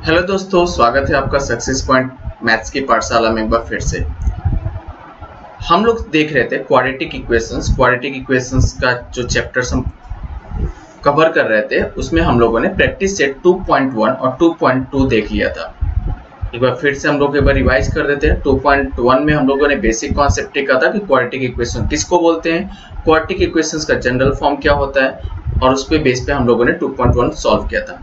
Hello दोस्तों, स्वागत है आपका सक्सेस पॉइंट मैथ्स की पाठशाला में एक बार फिर से। हम लोग देख रहे थे क्वाड्रेटिक इक्वेशंस का जो चैप्टर्स हम कवर कर रहे थे उसमें हम लोगों ने प्रैक्टिस सेट 2.1 और 2.2 देख लिया था। एक बार फिर से हम लोग एक बार रिवाइज कर देते हैं। 2.1 में हम लोगों ने बेसिक कॉन्सेप्ट देखा था कि क्वाड्रेटिक इक्वेशन किसको बोलते हैं, क्वाड्रेटिक इक्वेशंस का जनरल फॉर्म क्या होता है, और उस पे बेस पे हम लोगों ने 2.1 सॉल्व किया था।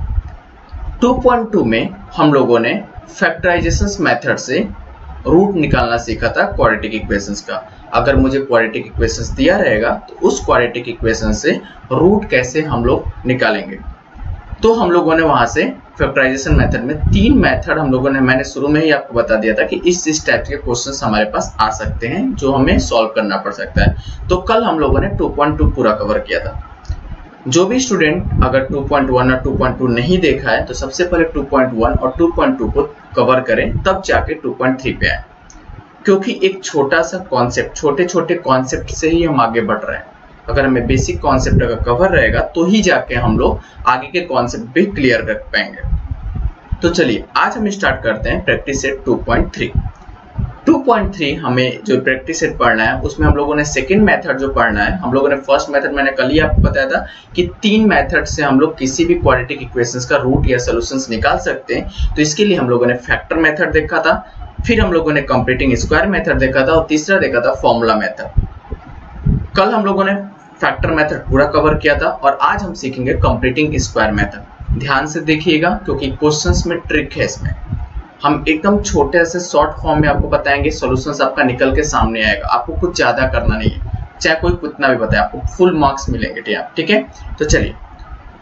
2.2 में हम लोगों ने फैक्टराइजेशन मेथड से रूट निकालना सीखा था क्वाड्रेटिक इक्वेशंस का। अगर मुझे क्वाड्रेटिक इक्वेशंस दिया रहेगा तो उस क्वाड्रेटिक इक्वेशन से रूट कैसे हम लोग निकालेंगे। तो हम लोगों ने वहां से फैक्टराइजेशन मेथड में तीन मेथड हम लोगों ने, मैंने शुरू में ही आपको बता दिया था कि इस टाइप के क्वेश्चंस हमारे पास आ सकते हैं जो हमें सॉल्व करना पड़ सकता है। तो कल हम लोगों ने 2.2 पूरा कवर किया था। जो भी स्टूडेंट अगर 2.1 और 2.2 नहीं देखा है तो सबसे पहले 2.1 और 2.2 को कवर करें, तब जाके 2.3 पे आए, क्योंकि एक छोटा सा कॉन्सेप्ट, छोटे छोटे कॉन्सेप्ट से ही हम आगे बढ़ रहे हैं। अगर हमें बेसिक कॉन्सेप्ट अगर कवर रहेगा तो ही जाके हम लोग आगे के कॉन्सेप्ट भी क्लियर कर पाएंगे। तो चलिए आज हम स्टार्ट करते हैं प्रैक्टिस सेट 2.3। 2.3 हमें जो प्रैक्टिस सेट पढ़ना है उसमें हम लोगों ने सेकंड मेथड जो पढ़ना है, हम लोगों ने फर्स्ट मेथड मैंने कल ही आपको बताया था कि तीन मेथड से हम लोग किसी भी क्वाड्रेटिक इक्वेशंस का रूट या सॉल्यूशंस निकाल सकते हैं। तो इसके लिए हम लोगों ने फैक्टर मेथड देखा था, फिर हम लोगों ने कंप्लीटिंग स्क्वायर मेथड देखा था और तीसरा देखा था फॉर्मूला मेथड। कल हम लोगों ने फैक्टर मेथड पूरा कवर किया था और आज हम सीखेंगे कंप्लीटिंग स्क्वायर मेथड। ध्यान से देखिएगा क्योंकि क्वेश्चंस में ट्रिक है। इसमें हम एकदम छोटे से शॉर्ट फॉर्म में आपको बताएंगे, सॉल्यूशंस आपका निकल के सामने आएगा। आपको कुछ ज्यादा करना नहीं है, चाहे कोई कितना भी बताए, आपको फुल मार्क्स मिलेंगे। ठीक है, तो चलिए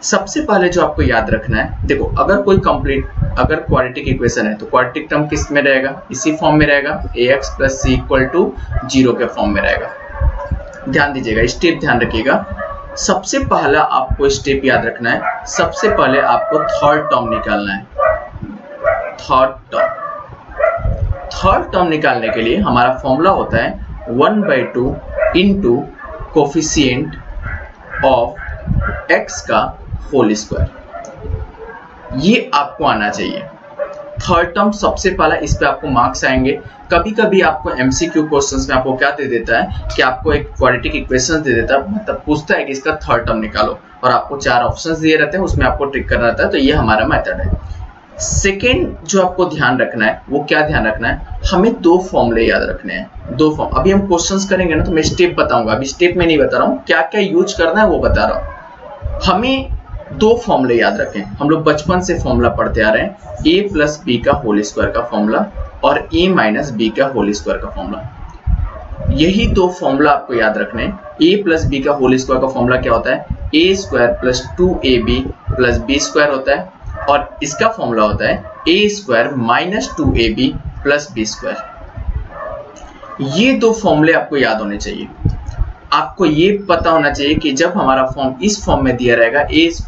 सबसे पहले जो आपको याद रखना है, देखो अगर कोई अगर क्वाड्रेटिक इक्वेशन है तो क्वाड्रेटिक टर्म किस में रहेगा, इसी फॉर्म में रहेगा, ax + c = 0 के फॉर्म में रहेगा। ध्यान दीजिएगा, स्टेप ध्यान रखिएगा। सबसे पहला आपको स्टेप याद रखना है, सबसे पहले आपको थर्ड टर्म निकालना है। थर्ड टर्म निकालने के लिए हमारा फॉर्मूला होता है 1/2 इंटू कोफिशिएंट ऑफ x का होल स्क्वायर। ये आपको आना चाहिए थर्ड टर्म सबसे पहला। इस पे आपको मार्क्स आएंगे। कभी कभी आपको एमसीक्यू क्वेश्चंस में आपको क्या दे देता है कि आपको एक क्वाड्रेटिक इक्वेशन दे देता है, मतलब पूछता है कि इसका थर्ड टर्म निकालो, और आपको 4 ऑप्शंस दिए रहते हैं, उसमें आपको ट्रिक करना रहता है। तो ये हमारा मेथड है। सेकेंड जो आपको ध्यान रखना है वो क्या ध्यान रखना है, हमें 2 फॉर्मूले याद रखने हैं। 2 फॉर्म, अभी हम क्वेश्चंस करेंगे ना तो मैं स्टेप बताऊंगा, अभी स्टेप में नहीं बता रहा हूँ, क्या क्या यूज करना है वो बता रहा हूँ। हमें 2 फॉर्मूले याद रखें। हम लोग बचपन से फॉर्मूला पढ़ते आ रहे हैं, a + b का होल स्क्वायर का फॉर्मूला और a - b का होल स्क्वायर का फॉर्मूला। यही 2 फॉर्मूला आपको याद रखने हैं। a + b का होल स्क्वायर का फॉर्मूला क्या होता है, a² + 2ab + b² होता है, और इसका फॉर्मूला होता है a² - 2ab + b²। ये 2 फॉर्मूले आपको याद होने चाहिए। आपको ये पता होना चाहिए कि जब हमारा फॉर्म इस फॉर्म में दिया रहेगा a² +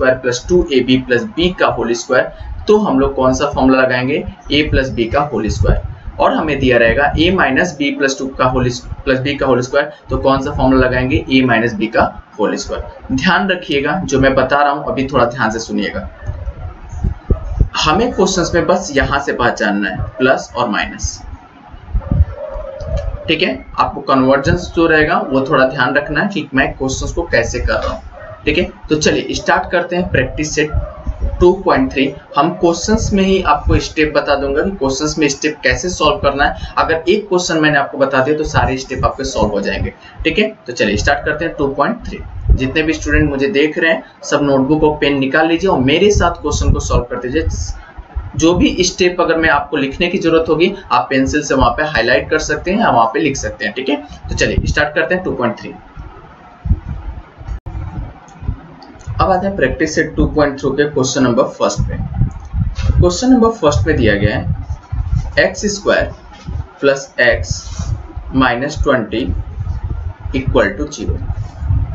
2ab + b का होल स्क्वायर, तो हम लोग कौन सा फॉर्मूला लगाएंगे, a + b का होल स्क्वायर। और हमें दिया रहेगा a - b + 2 का होल + b का होल स्क्वायर, तो कौन सा फॉर्मूला लगाएंगे, a - b का होल स्क्वायर। ध्यान रखिएगा, जो मैं बता रहा हूं अभी थोड़ा ध्यान से सुनिएगा। हमें क्वेश्चंस में बस यहां से पहचानना है प्लस और माइनस। ठीक है, आपको कन्वर्जेंस जो रहेगा वो थोड़ा ध्यान रखना है कि मैं क्वेश्चंस को कैसे कर रहा हूं। ठीक है, तो चलिए स्टार्ट करते हैं प्रैक्टिस सेट 2.3। हम क्वेश्चंस में ही आपको स्टेप बता दूंगा कि क्वेश्चंस में स्टेप कैसे सॉल्व करना है। अगर एक क्वेश्चन मैंने आपको बता दिया तो सारे स्टेप आपके सॉल्व हो जाएंगे। ठीक है, तो चलिए स्टार्ट करते हैं 2.3। जितने भी स्टूडेंट मुझे देख रहे हैं सब नोटबुक और पेन निकाल लीजिए और मेरे साथ क्वेश्चन को सॉल्व करते जाइए। जो भी स्टेप अगर मैं आपको लिखने की जरूरत होगी, आप पेंसिल से वहां पे हाईलाइट कर सकते हैं, वहां पे लिख सकते हैं। ठीक है, तो चलिए स्टार्ट करते हैं 2.3। अब आते हैं प्रैक्टिस सेट 2.3 के क्वेश्चन नंबर फर्स्ट पे। क्वेश्चन नंबर फर्स्ट पे दिया गया है x² + x - 20 = 0।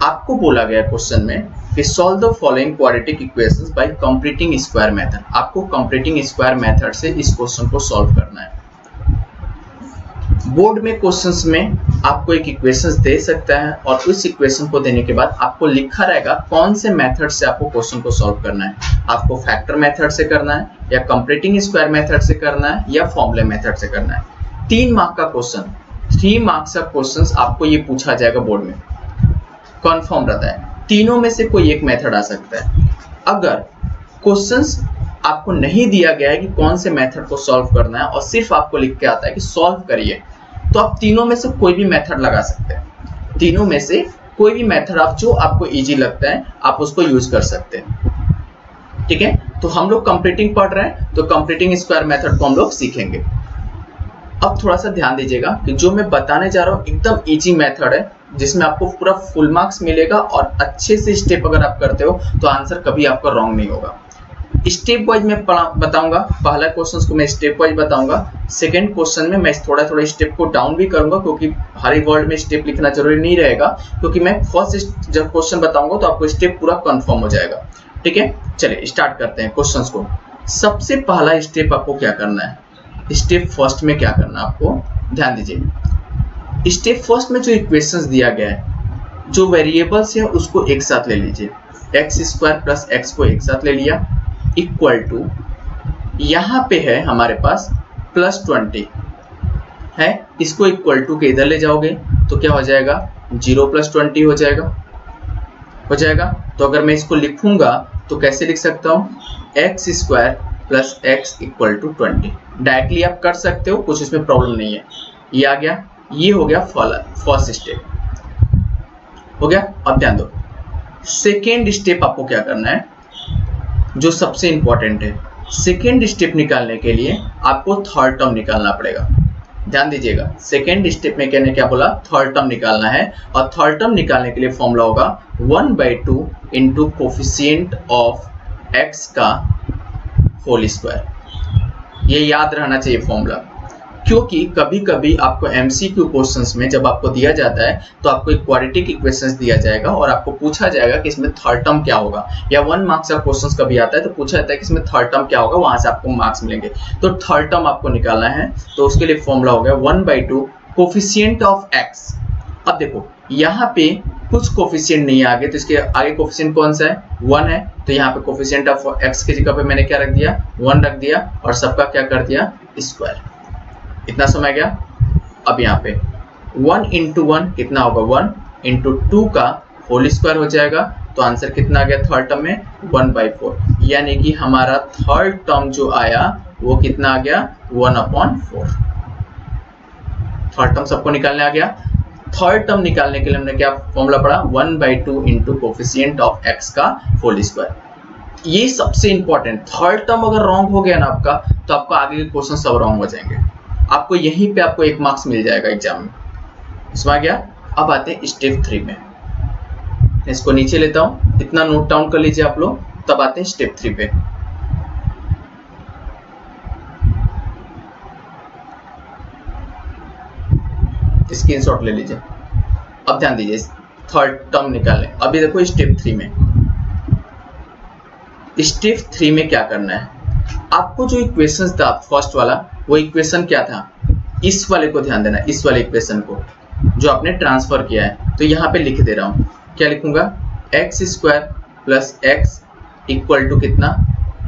आपको बोला गया क्वेश्चन में कि solve the following quadratic equations bye completing square method. आपको कंप्लीटिंग स्क्वायर मेथड से इस क्वेश्चन को सॉल्व करना है। बोर्ड में क्वेश्चंस में आपको एक इक्वेशंस दे सकता है और उस इक्वेशन को देने के बाद आपको लिखा रहेगा कौन से मेथड से आपको क्वेश्चन को सॉल्व करना है। आपको फैक्टर मेथड से करना है या कंप्लीटिंग स्क्वायर मेथड से करना है या फॉर्मूला मेथड से करना है। 3 मार्क का क्वेश्चन, 3 मार्क्स का क्वेश्चन आपको ये पूछा जाएगा बोर्ड में, कन्फर्म रहता है। तीनों में से कोई एक मेथड आ सकता है। अगर क्वेश्चंस आपको नहीं दिया गया है कि कौन से मेथड को सॉल्व करना है और सिर्फ आपको लिख के आता है कि सॉल्व करिए, तो आप तीनों में से कोई भी मेथड लगा सकते हैं। तीनों में से कोई भी मेथड आप जो आपको इजी लगता है आप उसको यूज कर सकते हैं। ठीक है, तो हम लोग कंप्लीटिंग पढ़ रहे हैं तो कंप्लीटिंग स्क्वायर मेथड को हम लोग सीखेंगे। अब थोड़ा सा ध्यान दीजिएगा कि जो मैं बताने जा रहा हूँ एकदम इजी मेथड है, जिसमें आपको पूरा फुल मार्क्स मिलेगा और अच्छे से स्टेप अगर आप करते हो तो आंसर कभी आपका रॉन्ग नहीं होगा। स्टेप वाइज मैं बताऊंगा। पहला क्वेश्चन को मैं स्टेप वाइज बताऊंगा, सेकंड क्वेश्चन में मैं थोड़ा थोड़ा स्टेप को डाउन भी करूंगा, क्योंकि हर एक वर्ड में स्टेप लिखना जरूरी नहीं रहेगा, क्योंकि मैं फर्स्ट जब क्वेश्चन बताऊंगा तो आपको स्टेप पूरा कंफर्म हो जाएगा। ठीक है, चलिए स्टार्ट करते हैं क्वेश्चंस को। सबसे पहला स्टेप आपको क्या करना है, स्टेप फर्स्ट में क्या करना है आपको ध्यान दीजिए। स्टेप फर्स्ट में जो इक्वेशंस दिया गया है, जो वेरिएबल्स है उसको एक साथ ले लीजिए। एक्स स्क्वायर प्लस एक्स को एक साथ ले लिया, इक्वल टू यहाँ पे है हमारे पास प्लस 20 है, इसको इक्वल टू के इधर ले जाओगे तो क्या हो जाएगा 0 प्लस 20 हो जाएगा। तो अगर मैं इसको लिखूंगा तो कैसे लिख सकता हूँ, x square plus x equal to 20। Directly आप कर सकते हो, कुछ इसमें प्रॉब्लम नहीं है। ये आ गया, ये हो गया फर्स्ट स्टेप हो गया। अब ध्यान दो, सेकेंड स्टेप आपको क्या करना है, जो सबसे इंपॉर्टेंट है। सेकेंड स्टेप निकालने के लिए आपको थर्ड टर्म निकालना पड़ेगा। ध्यान दीजिएगा, सेकेंड स्टेप में क्या बोला, थर्ड टर्म निकालना है। और थर्ड टर्म निकालने के लिए फॉर्मूला होगा 1/2 इंटू कोफिशिएंट ऑफ एक्स का होल स्क्वायर। ये याद रहना चाहिए फॉर्मूला, क्योंकि कभी कभी आपको एमसीक्यू क्वेश्चंस में जब आपको दिया जाता है तो आपको एक क्वाड्रेटिक इक्वेशंस दिया जाएगा और आपको पूछा जाएगा कि इसमें थर्ड टर्म क्या होगा, या 1 मार्क्स का क्वेश्चंस कभी आता है तो पूछा जाता है कि इसमें थर्ड टर्म क्या होगा, वहां से आपको मार्क्स मिलेंगे। तो थर्ड टर्म आपको निकालना है, तो उसके लिए फॉर्मूला हो गया 1/2 कोफिशिएंट ऑफ एक्स। अब देखो यहाँ पे कुछ कोफिशिएंट नहीं है आगे, तो इसके आगे कोफिशिएंट कौन सा है, 1 है। तो यहाँ पे कोफिशिएंट ऑफ एक्स की जगह पे मैंने क्या रख दिया, 1 रख दिया और सबका क्या कर दिया, स्क्वायर। इतना समझ गया। अब यहाँ पे 1 इंटू 1 कितना होगा, 1 इंटू 2 का होल स्क्वायर हो जाएगा। तो आंसर कितना आ गया थर्ड टर्म में, 1/4। यानी कि हमारा थर्ड टर्म जो आया वो कितना आ गया, 1/4। थर्ड टर्म सबको निकालने आ गया। थर्ड टर्म निकालने के लिए हमने क्या फॉर्मूला पढ़ा, 1/2 इंटू कोफिशिएंट ऑफ एक्स का होल स्क्वायर। ये सबसे इंपॉर्टेंट, थर्ड टर्म अगर रॉन्ग हो गया ना आपका, तो आपका आगे के क्वेश्चन सब रॉन्ग हो जाएंगे। आपको यहीं पे आपको 1 मार्क्स मिल जाएगा एग्जाम में, समझ गया। अब आते हैं स्टेप 3 में, इसको नीचे लेता हूं, इतना नोट डाउन कर लीजिए आप लोग, तब आते हैं स्टेप 3 पे। स्क्रीनशॉट ले लीजिए। अब ध्यान दीजिए, थर्ड टर्म निकालें। अभी देखो स्टेप 3 में, स्टेप 3 में क्या करना है, आपको जो इक्वेशंस था फर्स्ट वाला, वो इक्वेशन क्या था, इस वाले को ध्यान देना, इस वाले इक्वेशन को जो आपने ट्रांसफर किया है। तो यहाँ पे लिख दे रहा हूँ, क्या लिखूंगा, x square plus x equal to कितना,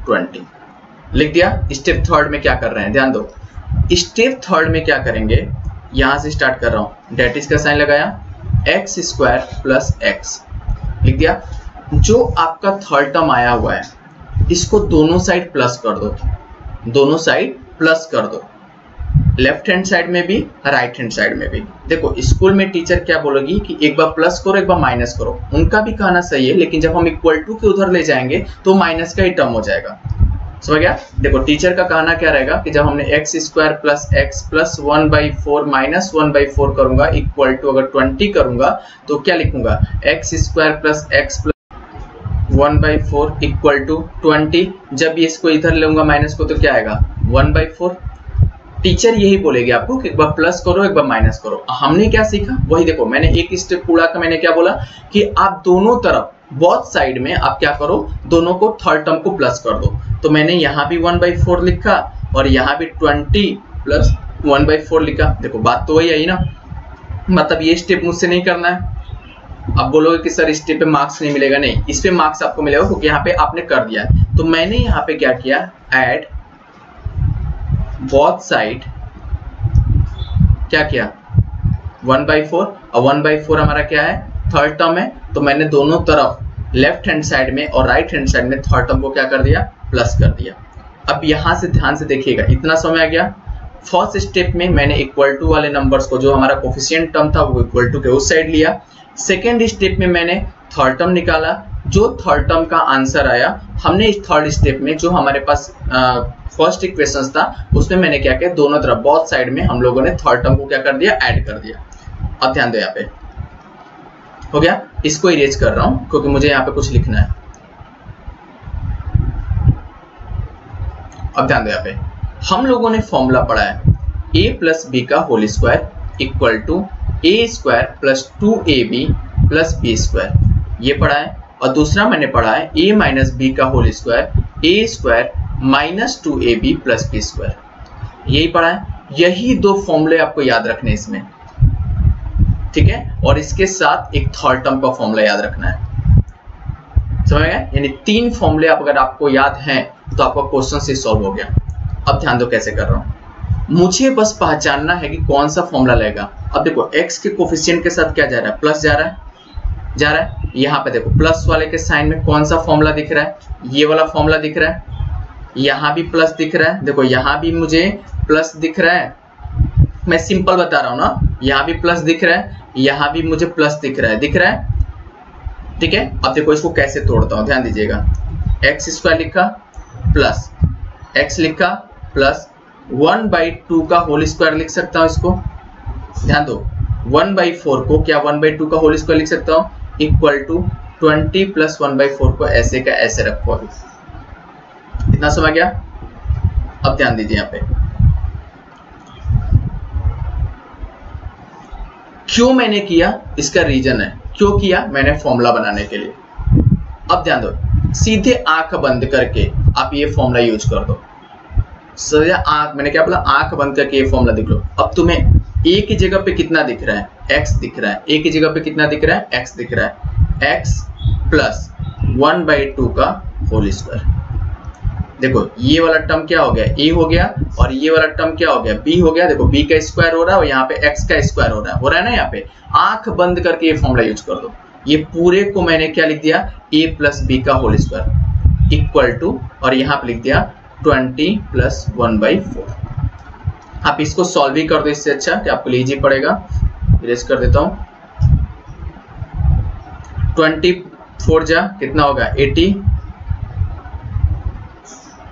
20 लिख दिया। स्टेप थर्ड में क्या कर रहे हैं, ध्यान दो। स्टेप थर्ड में क्या करेंगे, यहाँ से स्टार्ट कर रहा हूँ, डेट इज का साइन लगाया, एक्स स्क्वायर प्लस एक्स लिख दिया। जो आपका थर्ड टर्म आया हुआ है इसको दोनों साइड प्लस कर दो, दोनों साइड प्लस कर दो, लेफ्ट हैंड साइड में भी राइट हैंड साइड में भी। देखो स्कूल में टीचर क्या बोलेगी कि एक बार प्लस करो एक बार माइनस करो, उनका भी कहना सही है, लेकिन जब हम इक्वल टू के उधर ले जाएंगे तो माइनस का ही टर्म हो जाएगा, समझ गया। देखो टीचर का कहना क्या रहेगा कि जब हमने x square plus x plus 1/4 minus 1/4 करूंगा इक्वल टू अगर 20 करूंगा तो क्या लिखूंगा, x square plus x plus 1/4 equal to 20। जब ये इसको इधर लूंगा माइनस को तो क्या आएगा, 1/4। टीचर यही बोलेगी आपको कि एक बार प्लस करो एक बार माइनस करो। हमने क्या सीखा वही देखो, मैंने एक स्टेप पूरा का मैंने क्या बोला कि आप दोनों तरफ बोथ साइड में आप क्या करो, दोनों को थर्ड टर्म को प्लस कर दो। तो मैंने यहाँ भी 1/4 लिखा और यहाँ भी 20 प्लस 1/4 लिखा। देखो बात तो वही आई ना, मतलब ये स्टेप मुझसे नहीं करना है। अब बोलोगे कि सर इस स्टेप पे मार्क्स नहीं मिलेगा, नहीं, इस पे मार्क्स आपको मिलेगा क्योंकि यहाँ पे आपने कर दिया है। तो मैंने यहाँ पे क्या किया, ऐड बोथ साइड, क्या किया 1/4, और 1/4 हमारा क्या है, थर्ड टर्म है, तो मैंने दोनों तरफ लेफ्ट हैंड साइड में और राइट हैंड साइड में थर्ड टर्म को क्या कर दिया, प्लस कर दिया। अब यहां से ध्यान से देखिएगा, इतना समय आ गया। फर्स्ट स्टेप में मैंने इक्वल टू वाले नंबर्स को, जो हमारा कोफिशिएंट टर्म था वो इक्वल टू के उस साइड लिया। सेकेंड स्टेप में मैंने थर्ड टर्म निकाला, जो थर्ड टर्म का आंसर आया, हमने इस थर्ड स्टेप में जो हमारे पास फर्स्ट इक्वेशन था उसमें मैंने क्या किया, दोनों तरफ बोथ साइड में हम लोगों ने थर्ड टर्म को क्या कर दिया, ऐड कर दिया। अब ध्यान दो, यहाँ पे हो गया। इसको इरेज कर रहा हूं क्योंकि मुझे यहाँ पे कुछ लिखना है। अब ध्यान दो, यहाँ पे हम लोगों ने फॉर्मूला पढ़ा है a प्लस बी का whole square equal to a square plus 2ab plus B square, ये पढ़ा है। और दूसरा मैंने पढ़ा है a माइनस बी का whole square a square minus 2ab plus B square, यही पढ़ा है। यही दो फॉर्मूले आपको याद रखने इसमें, ठीक है। और इसके साथ एक थर्ड टर्म का फॉर्मूला याद रखना है, समझ गए। यानी 3 फॉर्मूले अगर आपको याद हैं तो आपका क्वेश्चन से सॉल्व हो गया। अब ध्यान दो कैसे कर रहा हूं, मुझे बस पहचानना है कि कौन सा फॉर्मूला लेगा। अब देखो x के कोफिशिएंट के साथ क्या जा रहा है, प्लस जा रहा है। यहाँ पे देखो प्लस वाले के साइन में कौन सा फॉर्मूला दिख रहा है, ये वाला फॉर्मूला दिख रहा है। यहाँ भी प्लस दिख रहा है, देखो यहाँ भी मुझे प्लस दिख रहा है। मैं सिंपल बता रहा हूँ ना, यहाँ भी प्लस दिख रहा है, यहाँ भी मुझे प्लस दिख रहा है, ठीक है। अब देखो इसको कैसे तोड़ता हूँ, ध्यान दीजिएगा। एक्स स्क्वायर लिखा प्लस एक्स लिखा प्लस 1/2 का होल स्क्वायर लिख सकता हूँ इसको, ध्यान दो। 1/4 को क्या 1/2 का होल स्क्वायर लिख सकता हूँ, इक्वल टू 20 प्लस 1/4 को ऐसे का ऐसे रखो। अभी इतना समझ गया। अब ध्यान दीजिए, यहाँ पे क्यों मैंने किया, इसका रीजन है। क्यों किया, मैंने फॉर्मूला बनाने के लिए। अब ध्यान दो, सीधे आंख बंद करके आप ये फॉर्मूला यूज कर दो। सीधे आंख, मैंने क्या बोला, आंख बंद करके ये फॉर्मूला दिख लो। अब तुम्हें a की जगह पे कितना दिख रहा है, x दिख रहा है। a की जगह पे कितना दिख रहा है, x दिख रहा है। x प्लस 1/2 का होल स्क्वायर। देखो ये वाला टर्म क्या हो गया, a हो गया, और ये वाला टर्म क्या हो गया, b हो गया। देखो b का स्क्वायर हो रहा है और यहाँ पे x का स्क्वायर हो रहा है ना। यहाँ पे आंख बंद करके ये फॉर्मूला यूज कर दो। ये पूरे को मैंने क्या लिख दिया, a प्लस बी का होल स्क्वायर इक्वल टू, और यहाँ पे लिख दिया 20 प्लस 1/4। आप इसको सॉल्व भी कर दो, इससे अच्छा कि आपको इजी पड़ेगा। इरेज कर देता हूँ। 24 जा कितना होगा 80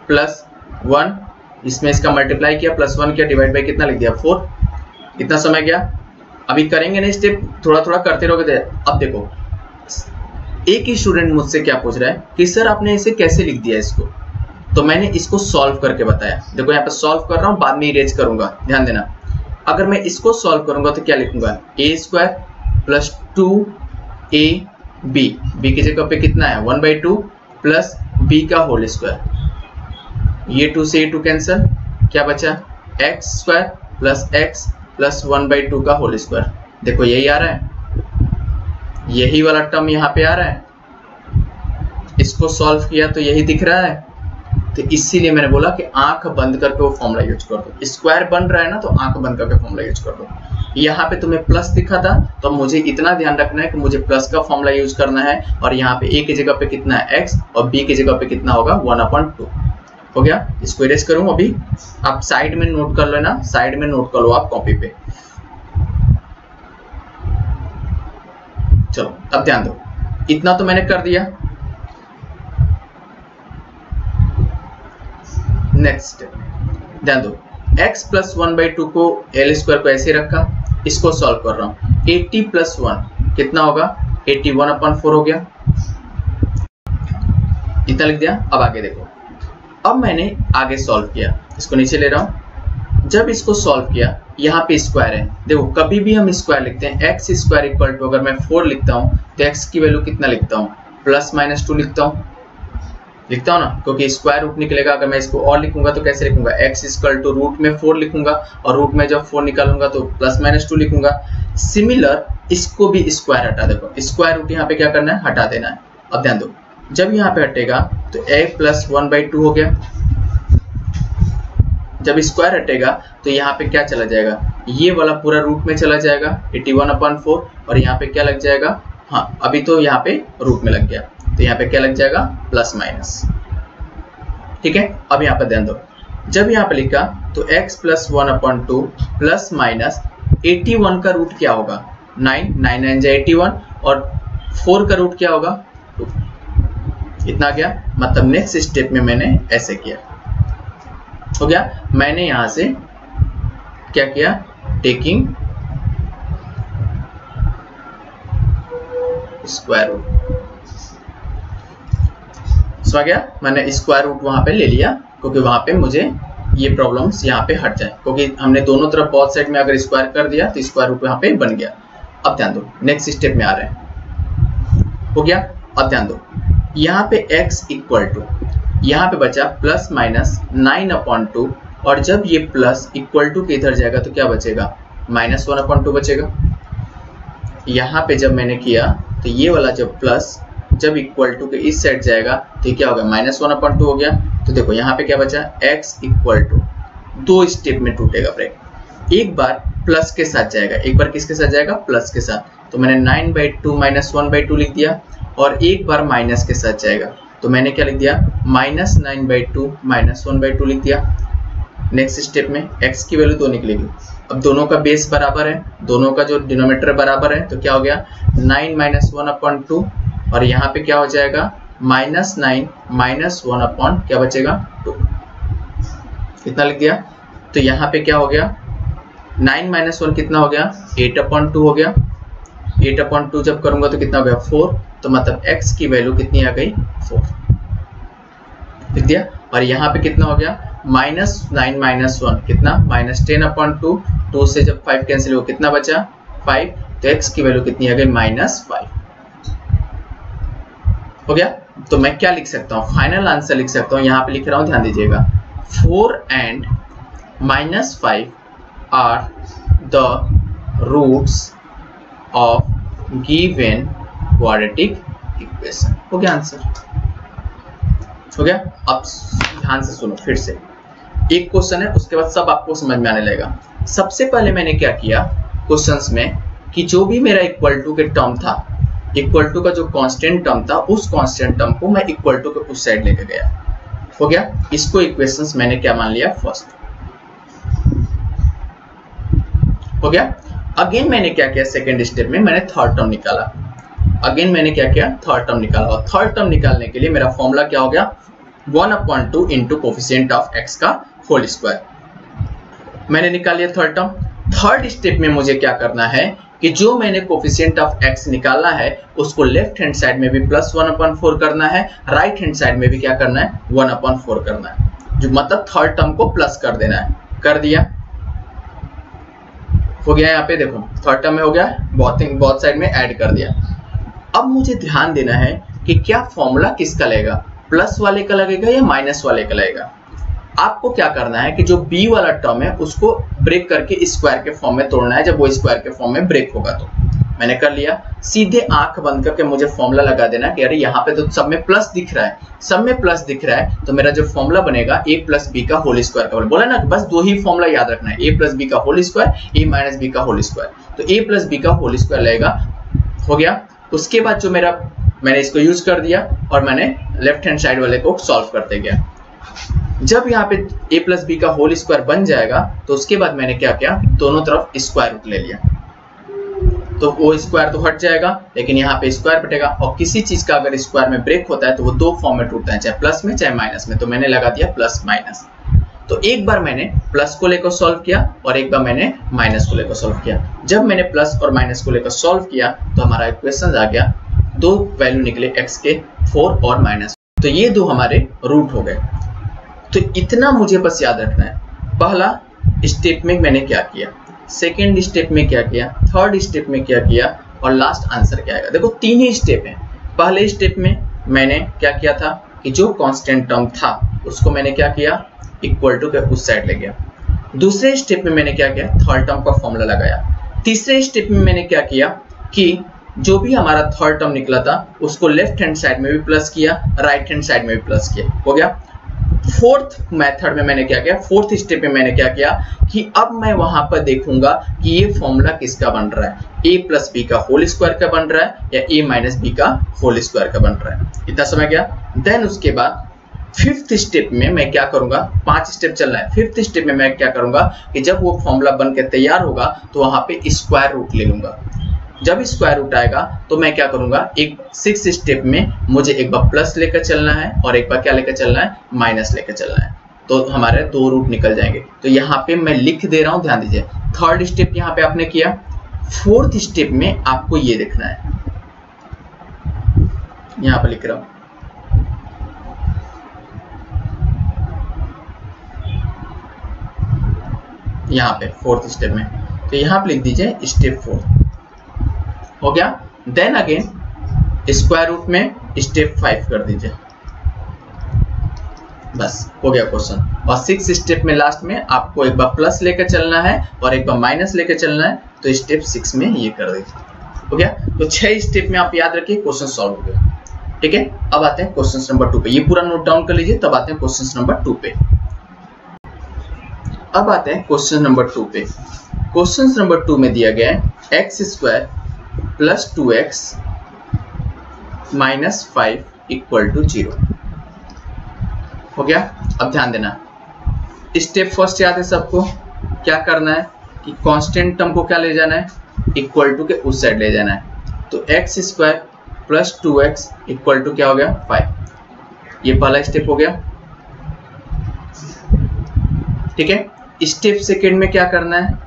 प्लस 1, इसमें इसका मल्टीप्लाई किया, प्लस 1 किया, डिवाइड बाई कितना लिख दिया 4। इतना समय गया। अभी करेंगे नहीं स्टेप, थोड़ा थोड़ा करते रहोगे। अब देखो एक ही स्टूडेंट मुझसे क्या पूछ रहा है कि सर आपने इसे कैसे लिख दिया इसको, तो मैंने इसको सॉल्व करके बताया। देखो यहाँ पे सॉल्व कर रहा हूँ, बाद में इरेज करूंगा, ध्यान देना। अगर मैं इसको सॉल्व करूंगा तो क्या लिखूंगा, a square plus 2ab, b की जगह पे कितना है 1/2 प्लस b का होल स्क्वायर। ये 2 से 2 कैंसिल, क्या बचा x square plus x plus 1/2 का होल स्क्वायर। देखो यही आ रहा है, यही वाला टर्म यहाँ पे आ रहा है। इसको सॉल्व किया तो यही दिख रहा है। तो इसीलिए मैंने बोला कि आंख बंद करके वो फॉर्मूला यूज कर दो। स्क्वायर बन रहा है ना, तो आंख बंद करके फॉर्मूला यूज कर दो। यहाँ पे तुम्हें प्लस दिखा था, तो मुझे इतना ध्यान रखना है कि मुझे प्लस का फॉर्मूला यूज करना है। और यहाँ पे a की जगह पे कितना है x, और b की जगह पे कितना होगा 1/2। हो गया। इसको इरेज करूं अभी, आप साइड में नोट कर लेना, साइड में नोट कर लो आप कॉपी पे। चलो अब ध्यान दो, इतना तो मैंने कर दिया। नेक्स्ट ध्यान दो, x प्लस 1/2 को l स्क्वायर को ऐसे रखा, इसको सॉल्व कर रहा हूं। 80 प्लस 1 कितना होगा 81/4 हो गया, इतना लिख दिया। अब आगे देखो, अब मैंने आगे सॉल्व किया, इसको नीचे ले रहा हूं। जब इसको सॉल्व किया, यहाँ पे स्क्वायर है। देखो कभी भी हम स्क्वायर लिखते हैं, एक्स स्क्वायर इक्वल टू, अगर मैं 4 लिखता हूँ तो x की वैल्यू कितना लिखता हूँ, +-2 लिखता हूँ। लिखता हूँ ना, क्योंकि स्क्वायर रूट निकलेगा। अगर मैं इसको और लिखूंगा तो कैसे लिखूंगा, x इक्वल टू रूट में 4 लिखूंगा और रूट में जब 4 निकालूंगा तो +-2 लिखूंगा। सिमिलर इसको भी स्क्वायर हटा, देखो स्क्वायर रूट यहाँ पे क्या करना है, हटा देना है। अब ध्यान दो, जब यहाँ पे हटेगा तो a + 1/2 हो गया। जब स्क्वायर हटेगा तो यहाँ पे क्या चला जाएगा, ये वाला पूरा रूट में चला जाएगा 81/4 और यहाँ पे क्या लग जाएगा, हाँ अभी तो यहाँ पे रूट में लग गया तो यहाँ पे क्या लग जाएगा, प्लस-। ठीक है, अब यहाँ पे ध्यान दो, जब यहाँ पे लिखा तो x + 1/2 ±81 का रूट क्या होगा, 9, 9 9 जा 81 और 4 का रूट क्या होगा, 2। इतना गया। मतलब नेक्स्ट स्टेप में मैंने ऐसे किया, हो गया। मैंने यहां से क्या किया, टेकिंग स्क्वायर रूट, समझ गया। मैंने स्क्वायर रूट वहां पे ले लिया क्योंकि वहां पे मुझे ये प्रॉब्लम्स यहाँ पे हट जाए, क्योंकि हमने दोनों तरफ बोथ साइड में अगर स्क्वायर कर दिया तो स्क्वायर रूट यहाँ पे बन गया। अब ध्यान दो, नेक्स्ट स्टेप में आ रहे हैं, हो गया। अब ध्यान दो, यहाँ पे x इक्वल टू, यहाँ पे बचा +-9/2 और जब ये प्लस इक्वल टू के इधर जाएगा तो क्या बचेगा, -1/2 बचेगा। यहाँ पे जब मैंने किया तो ये वाला जब प्लस जब इक्वल टू के इस साइड जाएगा तो क्या होगा, -1/2 हो गया। तो देखो यहाँ पे क्या बचा, x इक्वल टू, 2 स्टेप में टूटेगा ब्रेक। एक बार प्लस के साथ जाएगा, एक बार किसके साथ जाएगा, प्लस के साथ। तो मैंने 9/2 -1/2 लिख दिया और एक बार माइनस के साथ जाएगा तो मैंने क्या लिख दिया, -9/2 -1/2 लिख दिया। नेक्स्ट स्टेप में x की वैल्यू 2 निकलेगी। अब दोनों का बेस बराबर है, दोनों का जो डिनोमिनेटर बराबर है तो क्या हो गया, 9 - 1/2 और यहाँ पे क्या हो जाएगा, -9 - 1 क्या बचेगा, 2। कितना लिख दिया। तो यहाँ पे क्या हो गया, 9 - 1 कितना हो गया, 8/2 हो गया। 8/2 जब करूंगा तो कितना हो गया, 4। तो मतलब x की वैल्यू कितनी आ गई, 4 लिख दिया। और यहाँ पे कितना हो गया, -9 - 1 कितना, -10/2। 2 से जब 5 कैंसिल हो कितना बचा, 5। तो x की वैल्यू कितनी आ गई, -5 हो गया। तो मैं क्या लिख सकता हूँ, फाइनल आंसर लिख सकता हूँ, यहाँ पे लिख रहा हूँ, ध्यान दीजिएगा, 4 and -5 are the roots of given quadratic equation. हो गया आंसर, हो गया। अब ध्यान से सुनो, फिर से एक क्वेश्चन है, उसके बाद सब आपको समझ में आने लगेगा। सबसे पहले मैंने क्या किया क्वेश्चंस में कि जो भी मेरा इक्वल टू के टर्म था, इक्वल टू का जो कांस्टेंट टर्म था, उस कांस्टेंट टर्म को मैं इक्वल टू के उस साइड लेके गया। हो गया, इसको इक्वेशंस मैंने क्या मान लिया, फर्स्ट। हो गया। अगेन मैंने क्या किया, सेकेंड स्टेप में मैंने थर्ड टर्म निकाला। अगेन मैंने क्या किया, थर्ड टर्म निकाला। और थर्ड टर्म निकालने के लिए मेरा फॉर्मूला क्या हो गया, 1/2 इंटू कोफिशिएंट ऑफ x का होल स्क्वायर। मैंने निकाल लिया थर्ड टर्म। थर्ड स्टेप में मुझे क्या करना है कि जो मैंने कोफिशिएंट ऑफ x निकाला है उसको लेफ्ट हैंड साइड में भी +1/4 करना है, राइट हैंड साइड में भी क्या करना है, 1/4 करना है, जो मतलब थर्ड टर्म को प्लस कर देना है। कर दिया, हो गया। यहाँ पे देखो थर्ड टर्म में हो गया, बहुत साइड में ऐड कर दिया। अब मुझे ध्यान देना है कि क्या फॉर्मूला किसका लगेगा, प्लस वाले का लगेगा या माइनस वाले का लगेगा। आपको क्या करना है कि जो b वाला टर्म है उसको ब्रेक करके स्क्वायर के फॉर्म में तोड़ना है, जब वो स्क्वायर के फॉर्म में ब्रेक होगा तो। मैंने कर लिया। सीधे आंख बंद करके मुझे फॉर्मूला लगा देना कि अरे यहाँ पे तो सब में प्लस दिख रहा है, सब में प्लस दिख रहा है, तो मेरा जो फॉर्मूला बनेगा a + b का होल स्क्वायर का। बोला ना, बस 2 ही फॉर्मूला याद रखना है, a + b का होल स्क्वायर, a - b का होल स्क्वायर। तो a + b का होल स्क्वायर लगेगा। हो गया। उसके बाद जो मैंने इसको यूज कर दिया और मैंने लेफ्ट हैंड साइड वाले को सॉल्व करते गया। जब यहाँ पे a + b का होल स्क्वायर बन जाएगा तो उसके बाद मैंने क्या किया, दोनों तरफ स्क्वायर रूट ले लिया। तो वो स्क्वायर तो हट जाएगा, लेकिन यहाँ पे स्क्वायर बटेगा। और किसी चीज का अगर स्क्वायर में ब्रेक होता है तो वो 2 फॉर्म में टूटता है, चाहे प्लस में चाहे माइनस में। तो मैंने लगा दिया +-। तो एक बार मैंने प्लस को लेकर सॉल्व किया और एक बार मैंने माइनस को लेकर सॉल्व किया। जब मैंने प्लस और माइनस को लेकर सॉल्व किया तो हमारा इक्वेशन आ गया, 2 वैल्यू निकले x के, 4 और -। तो ये 2 हमारे रूट हो गए। तो इतना मुझे बस याद रखना है। पहला स्टेप में मैंने क्या किया, सेकेंड स्टेप में क्या किया, थर्ड स्टेप में क्या किया और लास्ट आंसर क्या आएगा। देखो 3 ही स्टेप है। पहले स्टेप में मैंने क्या किया था कि जो कांस्टेंट टर्म था उसको मैंने क्या किया, इक्वल टू के उस साइड ले गया। दूसरे स्टेप में मैंने क्या किया, थर्ड टर्म का फॉर्मूला लगाया। तीसरे स्टेप में मैंने क्या किया कि जो भी हमारा थर्ड टर्म निकला था उसको लेफ्ट हैंड साइड में भी प्लस किया, राइट हैंड साइड में भी प्लस किया, हो गया। फोर्थ मेथड में मैंने क्या किया, फोर्थ स्टेप में मैंने क्या किया कि अब मैं वहां पर देखूंगा कि ये फॉर्मूला किसका बन रहा है, a प्लस बी का होल स्क्वायर का बन रहा है या a माइनस बी का होल स्क्वायर का बन रहा है। इतना समझ गया। देन उसके बाद फिफ्थ स्टेप में मैं क्या करूंगा, 5 स्टेप चलना है। फिफ्थ स्टेप में मैं क्या करूंगा कि जब वो फॉर्मूला बन के तैयार होगा तो वहां पे स्क्वायर रूट ले लूंगा। जब स्क्वायर रूट आएगा तो मैं क्या करूंगा, एक 6 स्टेप में मुझे एक बार प्लस लेकर चलना है और एक बार क्या लेकर चलना है, माइनस लेकर चलना है। तो हमारे 2 रूट निकल जाएंगे। तो यहाँ पे मैं लिख दे रहा हूँ, ध्यान दीजिए। थर्ड स्टेप यहाँ पे आपने किया। फोर्थ स्टेप में आपको ये देखना है, यहाँ पे लिख रहा हूँ, यहाँ पे फोर्थ स्टेप में, तो यहाँ पे लिख दीजिए स्टेप 4, हो गया। देन अगेन स्क्वायर रूट में स्टेप 5 कर दीजिए, बस हो गया क्वेश्चन। और 6 स्टेप में लास्ट में आपको एक बार प्लस लेकर चलना है और एक बार माइनस लेकर चलना है, तो स्टेप 6 में ये कर दीजिए, हो गया। तो 6 स्टेप में आप याद रखिए, क्वेश्चन सॉल्व हो गया। ठीक है, अब आते हैं क्वेश्चन नंबर 2 पे। ये पूरा नोट डाउन कर लीजिए, तब आते हैं क्वेश्चन नंबर 2 पे। अब आते हैं क्वेश्चन नंबर 2 पे। क्वेश्चन नंबर 2 में दिया गया है x square plus 2x minus 5 equal to 0, हो गया। अब ध्यान देना, स्टेप फर्स्ट याद है सबको, क्या करना है कि कांस्टेंट टर्म को क्या ले जाना है, इक्वल टू के उस साइड ले जाना है। तो x square plus 2x equal to क्या हो गया, 5। ये पहला स्टेप हो गया। ठीक है, स्टेप सेकेंड में क्या करना है,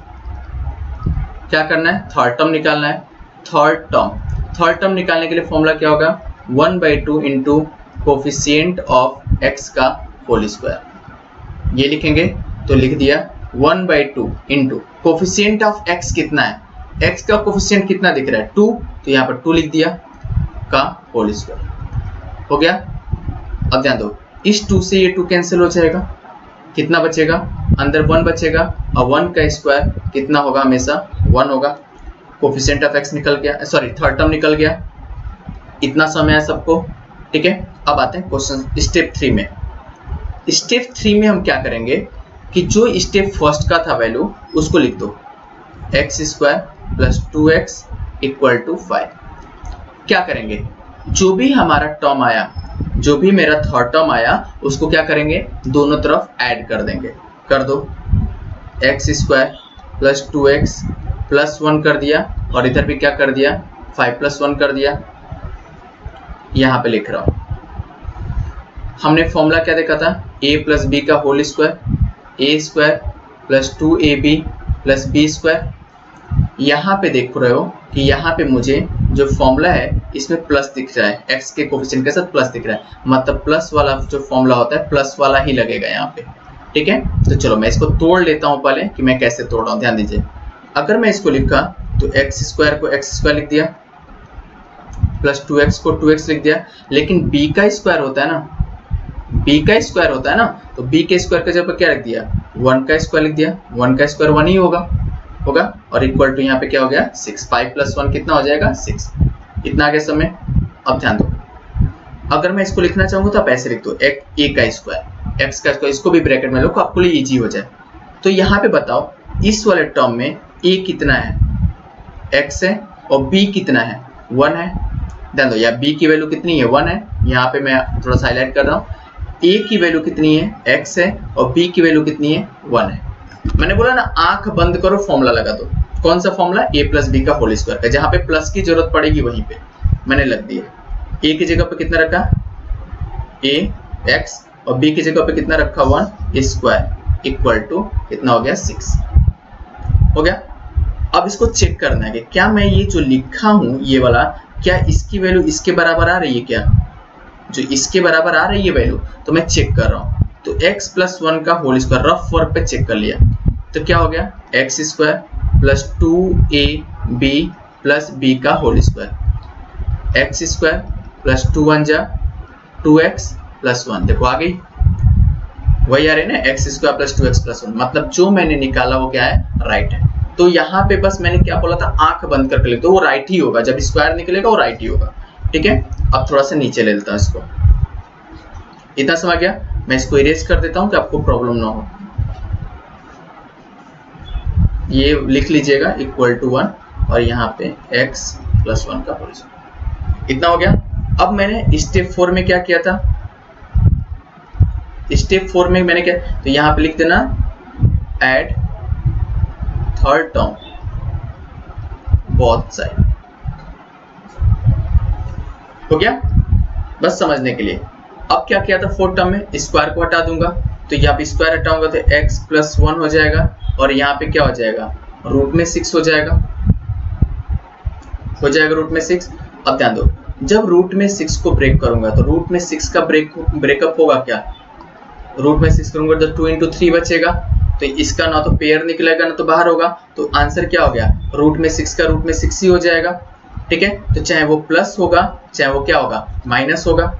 क्या करना है, थर्ड टर्म निकालना है। थर्ड टर्म निकालने के लिए फॉर्मूला क्या होगा, 1/2 इंटू कोफिशिएंट ऑफ x का होल स्क्वायर। ये लिखेंगे तो लिख दिया 1/2 इंटू कोफिशिएंट ऑफ x कितना है, x का कोफिशिएंट कितना दिख रहा है, 2, तो यहाँ पर 2 लिख दिया का होल स्क्वायर, हो गया। अब ध्यान दो, इस 2 से ये 2 कैंसिल हो जाएगा, कितना बचेगा, अंदर 1 बचेगा, और 1 का स्क्वायर कितना होगा, हमेशा 1 होगा। कोफिशिएंट ऑफ x निकल गया, सॉरी थर्ड टर्म निकल गया। इतना समय है सबको। ठीक है, अब आते हैं क्वेश्चन स्टेप 3 में। स्टेप 3 में हम क्या करेंगे कि जो स्टेप फर्स्ट का था वैल्यू उसको लिख दो, x square plus 2x equal to 5। क्या करेंगे, जो भी हमारा टर्म आया, जो भी मेरा थर्ड टर्म आया, उसको क्या करेंगे, दोनों तरफ ऐड कर देंगे। कर दो, x square plus 2x plus 1 कर दिया, और इधर भी क्या कर दिया, 5 प्लस 1 कर दिया। यहाँ पे लिख रहा हूँ, हमने फॉर्मूला क्या देखा था, a प्लस बी का whole square, a square plus 2ab plus B square. यहाँ पे देख रहे हो कि यहाँ पे मुझे जो फॉर्मूला है इसमें प्लस दिख रहा है, x के कोफिशिएंट के साथ प्लस दिख रहा है, मतलब प्लस वाला जो फॉर्मूला होता है प्लस वाला ही लगेगा यहाँ पे। ठीक है, तो चलो मैं इसको तोड़ लेता हूँ पहले कि मैं कैसे तोड़ रहा हूँ, ध्यान दीजिए। अगर मैं इसको लिखा तो एक्स स्क्वायर को एक्स स्क्वायर लिख दिया, प्लस 2x को 2x लिख दिया, लेकिन b का स्क्वायर होता है ना, b का स्क्वायर होता है ना, तो b के स्क्वायर के जगह क्या लिख दिया, 1 का स्क्वायर लिख दिया। 1 का स्क्वायर 1 ही होगा, और इक्वल टू यहाँ पे क्या हो गया, 6। 5 प्लस 1 कितना हो जाएगा, 6। इतना आगे समय। अब ध्यान दो, अगर मैं इसको लिखना चाहूंगा तो आप ऐसे लिख दो, a का स्क्वायर, x का स्क्वायर, इसको भी ब्रैकेट में लो, आपको लिए इजी हो जाए। तो यहाँ पे बताओ, इस वाले टर्म में a कितना है, x है, और b कितना है, 1 है। ध्यान दो, या b की वैल्यू कितनी है, 1 है। यहाँ पे मैं थोड़ा सा हाईलाइट कर रहा हूँ, a की वैल्यू कितनी है, x है, और b की वैल्यू कितनी है, 1 है। मैंने बोला ना, आंख बंद करो, फॉर्मूला लगा दो। कौन सा फॉर्मूला, a प्लस बी का होल स्क्वायर का, जहाँ पे प्लस की जरूरत पड़ेगी वहीं पे मैंने लग दिया। a की जगह पे कितना रखा, a x, और b की जगह पे कितना रखा, 1 स्क्वायर इक्वल टू कितना हो गया, 6, हो गया। अब इसको चेक करना है कि क्या मैं ये जो लिखा हूं ये वाला, क्या इसकी वैल्यू इसके बराबर आ रही है, क्या जो इसके बराबर आ रही है वैल्यू, तो मैं चेक कर रहा हूं। तो x प्लस 1 का होल स्क्वायर रफ वर्क पे चेक कर लिया, तो क्या हो गया, x square plus 2ab plus b का whole square, x square plus 2 1 जा 2x प्लस 1, देखो आ गई, वही आ रही है ना, x square plus 2x plus 1, मतलब जो मैंने निकाला वो क्या है, राइट है। तो यहाँ पे बस मैंने क्या बोला था, आंख बंद करके लिख दो, वो राइट ही होगा, जब स्क्वायर निकलेगा वो राइट ही होगा, ठीक है। अब थोड़ा सा नीचे ले लेता हूँ इसको, इतना समझ गया। मैं इसको इरेज कर देता हूँ कि आपको प्रॉब्लम ना हो। ये लिख लीजिएगा इक्वल टू 1 और यहाँ पे x प्लस 1 का होल स्क्वायर, इतना हो गया। अब मैंने स्टेप 4 में क्या किया था, स्टेप 4 में मैंने क्या, तो यहाँ पे लिख देना add third term both side, हो गया, बस समझने के लिए। अब क्या किया था, फोर्थ टर्म में स्क्वायर को हटा दूंगा, तो यहाँ पे स्क्वायर हटाऊंगा तो x प्लस 1 हो जाएगा और यहाँ पे क्या हो जाएगा, रूट में 6 हो जाएगा, रूट में 6। अब ध्यान दो, जब रूट में 6 को ब्रेक करूंगा तो रूट में 6 का ब्रेकअप होगा क्या, रूट में 6 करूंगा तो 2 into 3 बचेगा, तो इसका ना तो पेयर निकलेगा ना तो बाहर होगा, तो आंसर क्या हो गया, रूट में 6 का रूट में 6 ही हो जाएगा, ठीक है। तो चाहे वो प्लस होगा चाहे वो क्या होगा, माइनस होगा,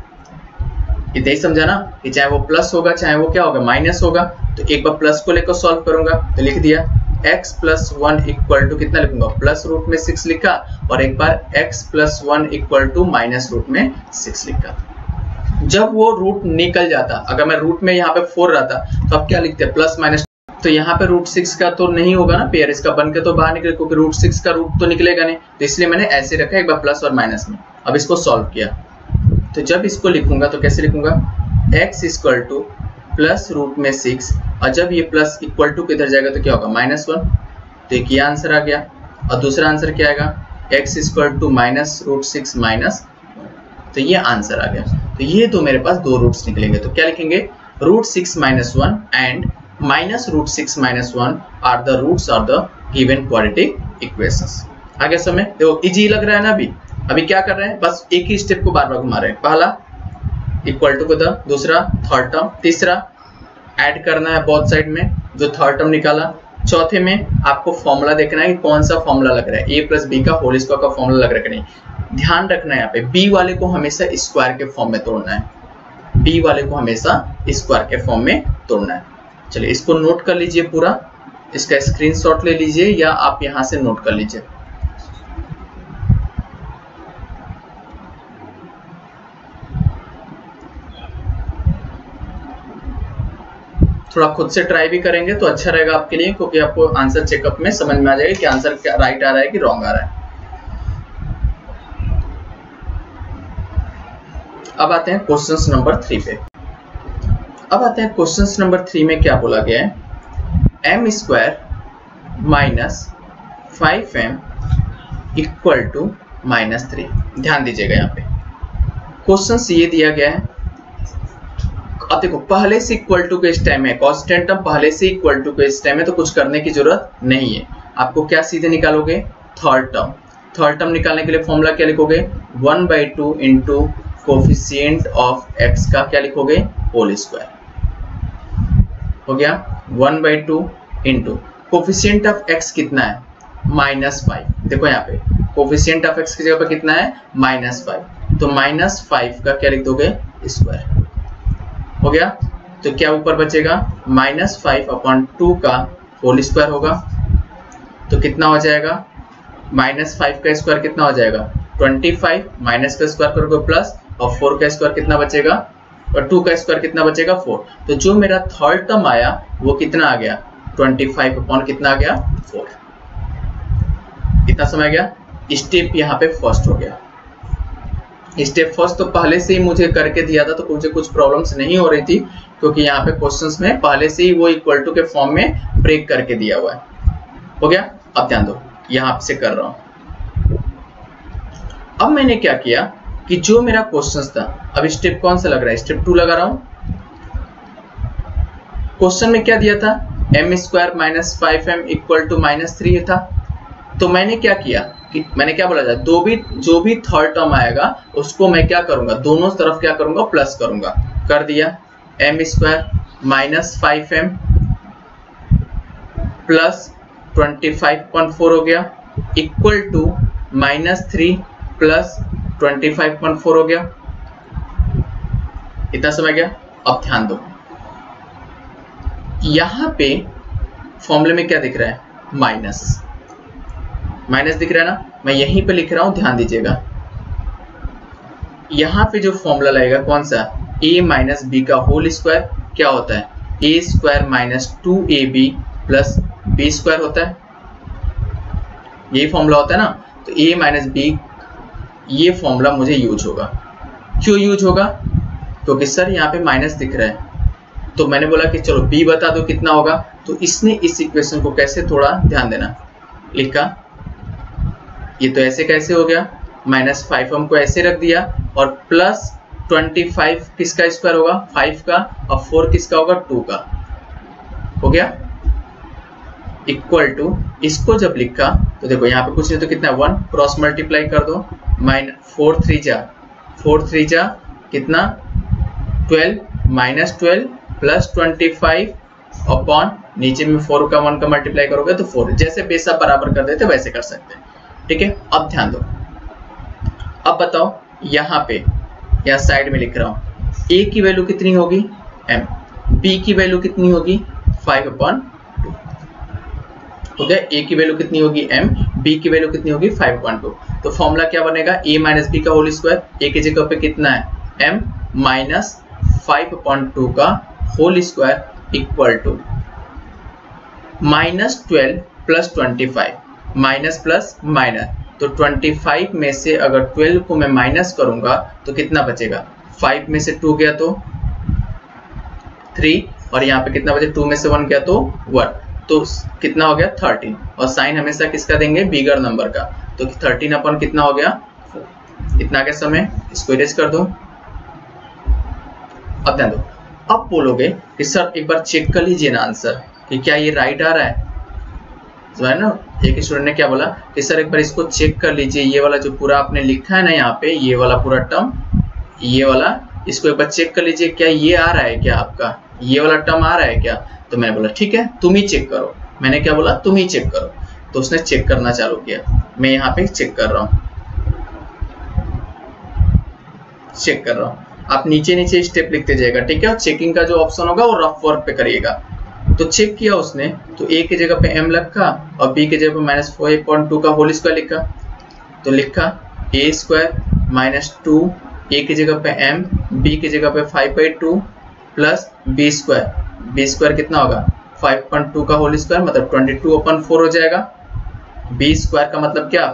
इतना ही समझा ना, कि चाहे वो प्लस होगा चाहे वो क्या होगा, माइनस होगा। तो एक बार प्लस को लेकर सॉल्व करूंगा तो लिख दिया x प्लस 1 इक्वल टू कितना लिखूंगा, प्लस रूट में 6 लिखा, और एक बार x plus 1 equal to minus root में 6 लिखा। जब वो रूट निकल जाता, अगर मैं रूट में यहाँ पे 4 रहता तो अब क्या लिखते, प्लस माइनस, तो यहाँ पे रूट 6 का तो नहीं होगा ना पेयर, इसका बन के तो बाहर निकले, क्योंकि रूट 6 का रूट तो निकलेगा नहीं, तो इसलिए मैंने ऐसे रखा एक बार प्लस और माइनस में। अब इसको सॉल्व किया, तो जब इसको लिखूंगा तो कैसे लिखूंगा, x equal to plus root में 6, और जब ये प्लस इक्वल टू किधर जाएगा तो क्या होगा, माइनस 1, तो एक ये आंसर आ गया। और दूसरा आंसर क्या आएगा, x equal to minus root 6 minus, तो ये आंसर आ गया। तो ये तो मेरे पास दो रूट्स निकलेंगे, तो क्या लिखेंगे, root 6 minus 1 and minus root 6 minus 1 are the roots of the given quadratic equations. आगे समय देखो इजी लग रहा है ना, अभी क्या कर रहे हैं, बस एक ही स्टेप को बार बार घुमा रहे हैं। पहला इक्वल टू को द, दूसरा थर्ड टर्म, तीसरा ऐड करना है बोथ साइड में जो थर्ड टर्म निकाला, चौथे में आपको फॉर्मूला देखना है कि कौन सा फॉर्मूला लग रहा है, a प्लस बी का होल स्क्वायर का फॉर्मूला लग रहा है कि नहीं। ध्यान रखना है यहाँ पे b वाले को हमेशा स्क्वायर के फॉर्म में तोड़ना है, b वाले को हमेशा स्क्वायर के फॉर्म में तोड़ना है। चलिए इसको नोट कर लीजिए पूरा, इसका स्क्रीनशॉट ले लीजिए या आप यहाँ से नोट कर लीजिए। थोड़ा खुद से ट्राई भी करेंगे तो अच्छा रहेगा आपके लिए, क्योंकि आपको आंसर चेकअप में समझ में आ जाएगा कि आंसर क्या राइट आ रहा है कि रॉन्ग आ रहा है। अब आते हैं क्वेश्चन नंबर 3 पे। अब आते हैं क्वेश्चन नंबर 3 में क्या बोला गया है, m square minus 5m equal to minus 3। ध्यान दीजिएगा यहाँ पे क्वेश्चन ये दिया गया है। अब देखो पहले से इक्वल टू के इस टाइम है, कांस्टेंट टर्म पहले से इक्वल टू के इस टाइम है, तो कुछ करने की जरूरत नहीं है। आपको क्या सीधे निकालोगे, थर्ड टर्म। थर्ड टर्म निकालने के लिए फॉर्मूला क्या लिखोगे, 1/2 इंटू कोफिशिएंट ऑफ x का क्या लिखोगे, होल स्क्वायर। हो गया 1/2 इंटू कोफिशिएंट ऑफ x कितना है, -5। देखो यहाँ पे कोफिशिएंट ऑफ x की जगह पे कितना है, -5, तो -5 का क्या लिख दोगे, स्क्वायर। हो गया, तो क्या ऊपर बचेगा, -5/2 का होल स्क्वायर होगा, तो कितना हो जाएगा, -5 का स्क्वायर कितना हो जाएगा, 25, माइनस का स्क्वायर करोगे प्लस, और 4 का स्क्वायर कितना बचेगा, और 2 का स्क्वायर कितना बचेगा, 4। तो जो मेरा थर्ड टर्म आया वो कितना आ गया, 25 कितना आ गया, 4। कितना समय गया, स्टेप यहाँ पे फर्स्ट हो गया। स्टेप फर्स्ट तो पहले से ही मुझे करके दिया था, तो मुझे कुछ प्रॉब्लम्स नहीं हो रही थी, क्योंकि यहाँ पे क्वेश्चंस में पहले से ही वो इक्वल टू के फॉर्म में ब्रेक करके दिया हुआ है। हो गया, अब ध्यान दो यहाँ से कर रहा हूं। अब मैंने क्या किया कि जो मेरा क्वेश्चन था, अब स्टेप कौन सा लग रहा है, स्टेप 2 लगा रहा हूं। क्वेश्चन में क्या दिया था, m square minus 5m equal to -3 था। तो मैंने क्या किया कि मैंने क्या बोला था, जो भी थर्ड टर्म आएगा उसको मैं क्या करूंगा, दोनों तरफ क्या करूंगा, प्लस करूंगा। कर दिया, m square minus 5m plus 25.4 हो गया, इक्वल टू -3 प्लस 25.4 हो गया। इतना समझ गया। अब ध्यान दो, यहां पे फॉर्मूले में क्या दिख रहा है, माइनस, माइनस दिख रहा है ना, मैं यहीं पे लिख रहा हूं, ध्यान दीजिएगा। यहां पे जो फॉर्मूला लगेगा कौन सा, a माइनस बी का होल स्क्वायर क्या होता है, a square minus 2ab plus B square होता है, यही फॉर्मूला होता है ना। तो a माइनस बी, ये फॉर्मूला मुझे यूज होगा। क्यों यूज होगा, क्योंकि सर यहाँ पे माइनस दिख रहा है, तो मैंने बोला कि चलो b बता दो कितना होगा। तो इसने इस इक्वेशन को कैसे, थोड़ा ध्यान देना, लिखा, ये तो ऐसे कैसे हो गया, -5 हमको ऐसे रख दिया, और प्लस 25 किसका स्क्वायर होगा, 5 का, और 4 किसका होगा, 2 का, हो गया, इक्वल टू, इसको जब लिखा तो देखो यहाँ पे कुछ नहीं तो कितना 1, क्रॉस मल्टीप्लाई कर दो, -4 3 जा कितना 12, -12 प्लस 25 अपॉन, नीचे में 4 का 1 का मल्टीप्लाई करोगे तो 4, जैसे बेस आप बराबर कर देते वैसे कर सकते हैं, ठीक है। अब ध्यान दो, अब बताओ यहाँ पे, यहाँ साइड में लिख रहा हूँ, a की वैल्यू कितनी होगी m, b की वैल्यू कितनी होगी 5/2, हो गया, a की वैल्यू कितनी होगी m, b की वैल्यू कितनी होगी 5/2। तो फॉर्मूला क्या बनेगा, a माइनस बी का होल स्क्वायर, a की जगह पे कितना है m माइनस 5/2 का whole square equal to -12 plus 25, minus plus minus, तो 25 में से अगर 12 को मैं माइनस करूंगा तो कितना बचेगा, 5 में से 2 गया तो 3, और यहाँ पे कितना बचे, 2 में से 1 गया तो 1, तो कितना हो गया 13, और साइन हमेशा किसका देंगे, बिगर नंबर का, तो 13 अपन कितना हो गया 4। इतना क्या समय, इसको इरेज कर दो। अब ध्यान दो, अब बोलोगे कि सर एक बार चेक कर लीजिए ना आंसर कि क्या ये राइट आ रहा है, ना। एक स्टूडेंट ने क्या बोला कि सर एक बार इसको चेक कर लीजिए, ये वाला जो पूरा आपने लिखा है ना यहाँ पे, ये वाला पूरा टर्म, ये वाला, इसको एक बार चेक कर लीजिए, क्या ये आ रहा है, क्या आपका ये वाला टर्म आ रहा है क्या। तो मैंने बोला ठीक है तुम ही चेक करो, मैंने क्या बोला, तुम ही चेक करो। तो उसने चेक करना चालू किया, मैं यहाँ पे चेक कर रहा हूँ, चेक कर रहा हूँ। आप नीचे नीचे स्टेप लिखते जाएगा, ठीक है, और चेकिंग का जो ऑप्शन होगा वो रफ वर्क पे करिएगा। तो चेक किया उसने, तो a की जगह पे m लिखा और b की जगह पे -4/2 का होल स्क्वायर लिखा, तो लिखा a स्क्वायर माइनस 2, a की जगह पे m, b की जगह पे 5/2 प्लस b स्क्वायर कितना होगा 5/2 का होल स्क्वायर, मतलब 22/4 हो जाएगा। b स्क्वायर का मतलब क्या,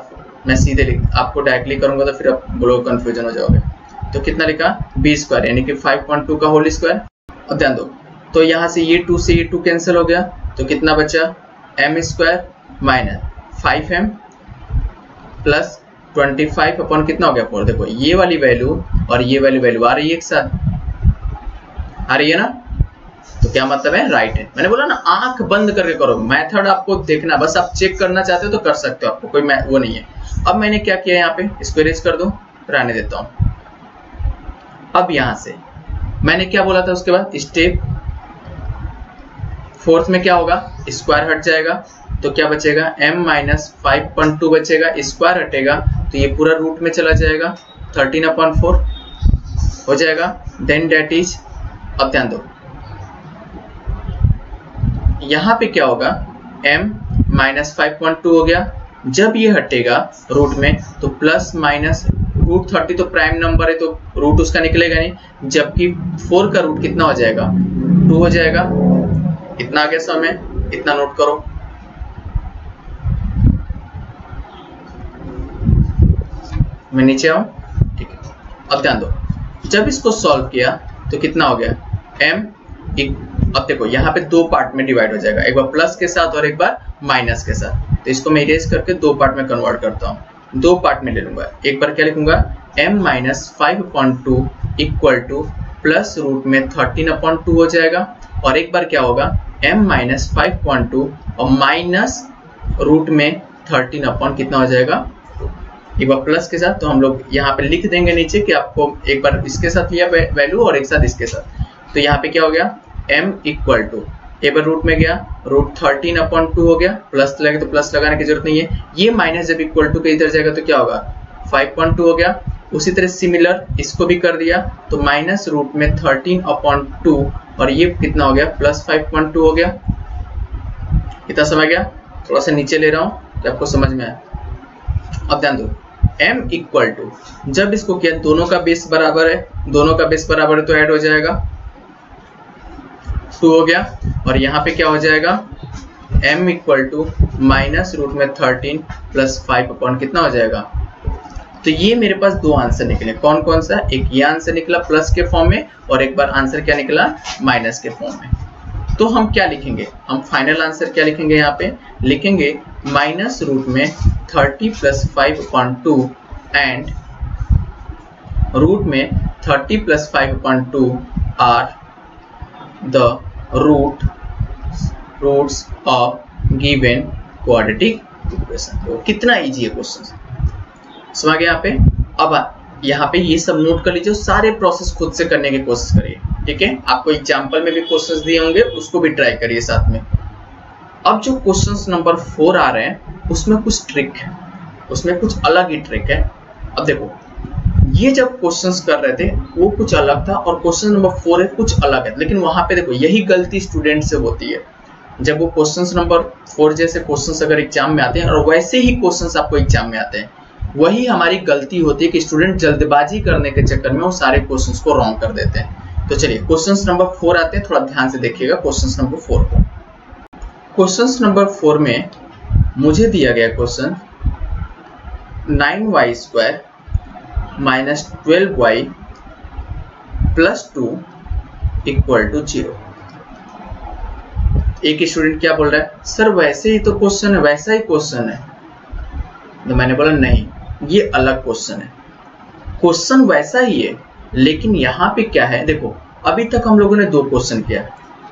मैं सीधे आपको डायरेक्टली करूंगा तो फिर आप बोलोगे कंफ्यूजन हो जाओगे, तो कितना लिखा b स्क्वायर यानी कि 5/2 का होल स्क्वायर। अब ध्यान दो, तो यहाँ से ये 2 से ये 2 कैंसिल हो गया, तो कितना बचा m square minus 5m plus 25 upon कितना हो गया 4। देखो ये वाली वैल्यू और ये वाली वैल्यू आ रही है एक साथ, आ रही है ना, तो क्या मतलब है, राइट है। मैंने बोला ना आंख बंद करके करो, मेथड आपको देखना, बस आप चेक करना चाहते हो तो कर सकते हो, आपको कोई वो नहीं है। अब मैंने क्या किया, यहाँ पे इसको इरेज कर दो, रहने देता हूँ। अब यहाँ से मैंने क्या बोला था, उसके बाद स्टेप 4th में क्या होगा, स्क्वायर हट जाएगा, तो क्या बचेगा m माइनस 5/2 बचेगा, स्क्वायर हटेगा तो ये पूरा रूट में चला जाएगा, 13/4 हो जाएगा, देन डेट इज। अब ध्यान दो यहाँ पे क्या होगा, m माइनस 5/2 हो गया, जब ये हटेगा रूट में तो प्लस माइनस रूट 30 तो प्राइम नंबर है तो रूट उसका निकलेगा नहीं, जबकि 4 का रूट कितना हो जाएगा 2 हो जाएगा। इतना आगे समय, इतना नोट करो। मैं नीचे आऊं, ठीक है। अब ध्यान दो, जब इसको सॉल्व किया तो कितना हो गया m, अब देखो यहाँ पे 2 पार्ट में डिवाइड हो जाएगा, एक बार प्लस के साथ और एक बार माइनस के साथ, तो इसको मैं इरेज करके 2 पार्ट में कन्वर्ट करता हूँ, 2 पार्ट में ले लूंगा। एक बार क्या लिखूंगा, m minus 5/2 equal to plus root में 13/2 हो जाएगा, और एक बार क्या होगा m माइनस 5/2 और माइनस रूट में 13 कितना हो जाएगा, एक बार प्लस के साथ, तो हम लोग यहाँ पे लिख देंगे नीचे कि आपको एक बार इसके साथ लिया वैल्यू और एक साथ इसके साथ, तो यहाँ पे क्या हो गया m इक्वल टू, एक बार रूट में गया रूट 13/2 हो गया, प्लस लगे तो प्लस लगाने की जरूरत नहीं है, ये माइनस जब इक्वल टू के इधर जाएगा तो क्या होगा 5/2 हो गया, उसी तरह सिमिलर इसको भी कर दिया, तो माइनस रूट में 13/2 और ये कितना हो गया +5.2 हो गया। कितना समझ गया? थोड़ा सा नीचे ले रहा हूँ कि आपको समझ में आए। अब ध्यान दो, m इक्वल टू, जब इसको किया दोनों का बेस बराबर है, दोनों का बेस बराबर है तो ऐड हो जाएगा 2 हो गया, और यहाँ पे क्या हो जाएगा m equal to minus root में 13 प्लस 5 अपॉन कितना हो जाएगा। तो ये मेरे पास दो आंसर निकले, कौन कौन सा? एक ये आंसर निकला प्लस के फॉर्म में, और एक बार आंसर क्या निकला माइनस के फॉर्म में। तो हम क्या लिखेंगे, हम फाइनल आंसर क्या लिखेंगे? यहाँ पे लिखेंगे माइनस रूट में 30 प्लस 5/2 एंड रूट में 30 plus 5/2 are the roots of given quadratic equation. तो कितना इजी है क्वेश्चन, समझ गए यहाँ पे। अब यहाँ पे ये सब नोट कर लीजिए, सारे प्रोसेस खुद से करने की कोशिश करिए, ठीक है। आपको एग्जाम्पल में भी क्वेश्चंस दिए होंगे, उसको भी ट्राई करिए साथ में। अब जो क्वेश्चंस नंबर 4 आ रहे हैं उसमें कुछ ट्रिक है, उसमें कुछ अलग ही ट्रिक है। अब देखो, ये जब क्वेश्चंस कर रहे थे वो कुछ अलग था, और क्वेश्चन नंबर 4 है कुछ अलग है। लेकिन वहां पे देखो यही गलती स्टूडेंट से होती है, जब वो क्वेश्चंस नंबर 4 जैसे क्वेश्चंस अगर एग्जाम में आते हैं और वैसे ही क्वेश्चंस आपको एग्जाम में आते हैं, वही हमारी गलती होती है कि स्टूडेंट जल्दबाजी करने के चक्कर में वो सारे क्वेश्चंस को रॉन्ग कर देते हैं। तो चलिए क्वेश्चंस नंबर 4 आते हैं, थोड़ा ध्यान से देखिएगा क्वेश्चंस नंबर 4 को। क्वेश्चंस नंबर 4 में मुझे दिया गया question 9y² minus 12y plus 2 equal to 0। एक स्टूडेंट क्या बोल रहा है, सर वैसे ही तो क्वेश्चन है, वैसा ही क्वेश्चन है। तो मैंने बोला नहीं, ये अलग क्वेश्चन है। क्वेश्चन वैसा ही है, लेकिन यहाँ पे क्या है, देखो अभी तक हम लोगों ने दो क्वेश्चन किया।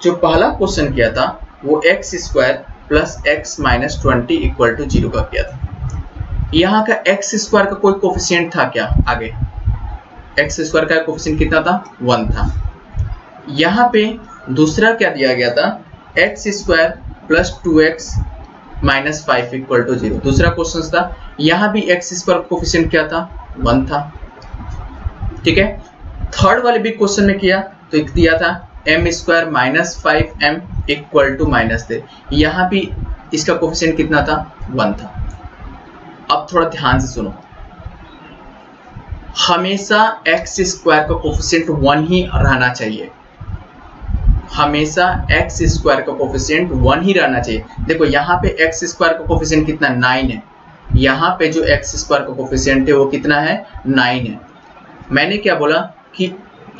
जो पहला क्वेश्चन किया था वो x² plus x minus 20 equal to 0 का किया था। यहाँ का x² का कोई कोफिशिएंट था क्या? आगे x² का कोफिशिएंट कितना था? 1 था। यहाँ पे दूसरा क्या दिया गया था, x² plus 2x minus 5 equal to 0, दूसरा क्वेश्चन था। यहाँ भी x² कोफिशिएंट क्या था? 1 था, ठीक है। थर्ड वाले भी क्वेश्चन में किया तो एक दिया था m² minus 5m equal to -3, यहाँ भी इसका कोफिशिएंट कितना था? 1 था। अब थोड़ा ध्यान से सुनो, हमेशा x² का कोफिशिएंट 1 ही रहना चाहिए, हमेशा x² का कोफिशिएंट 1 ही रहना चाहिए। देखो यहाँ पे x² का कोफिशिएंट कितना? 9 है। यहाँ पे जो x² का कोफिशिएंट है वो कितना है? 9 है। मैंने क्या बोला कि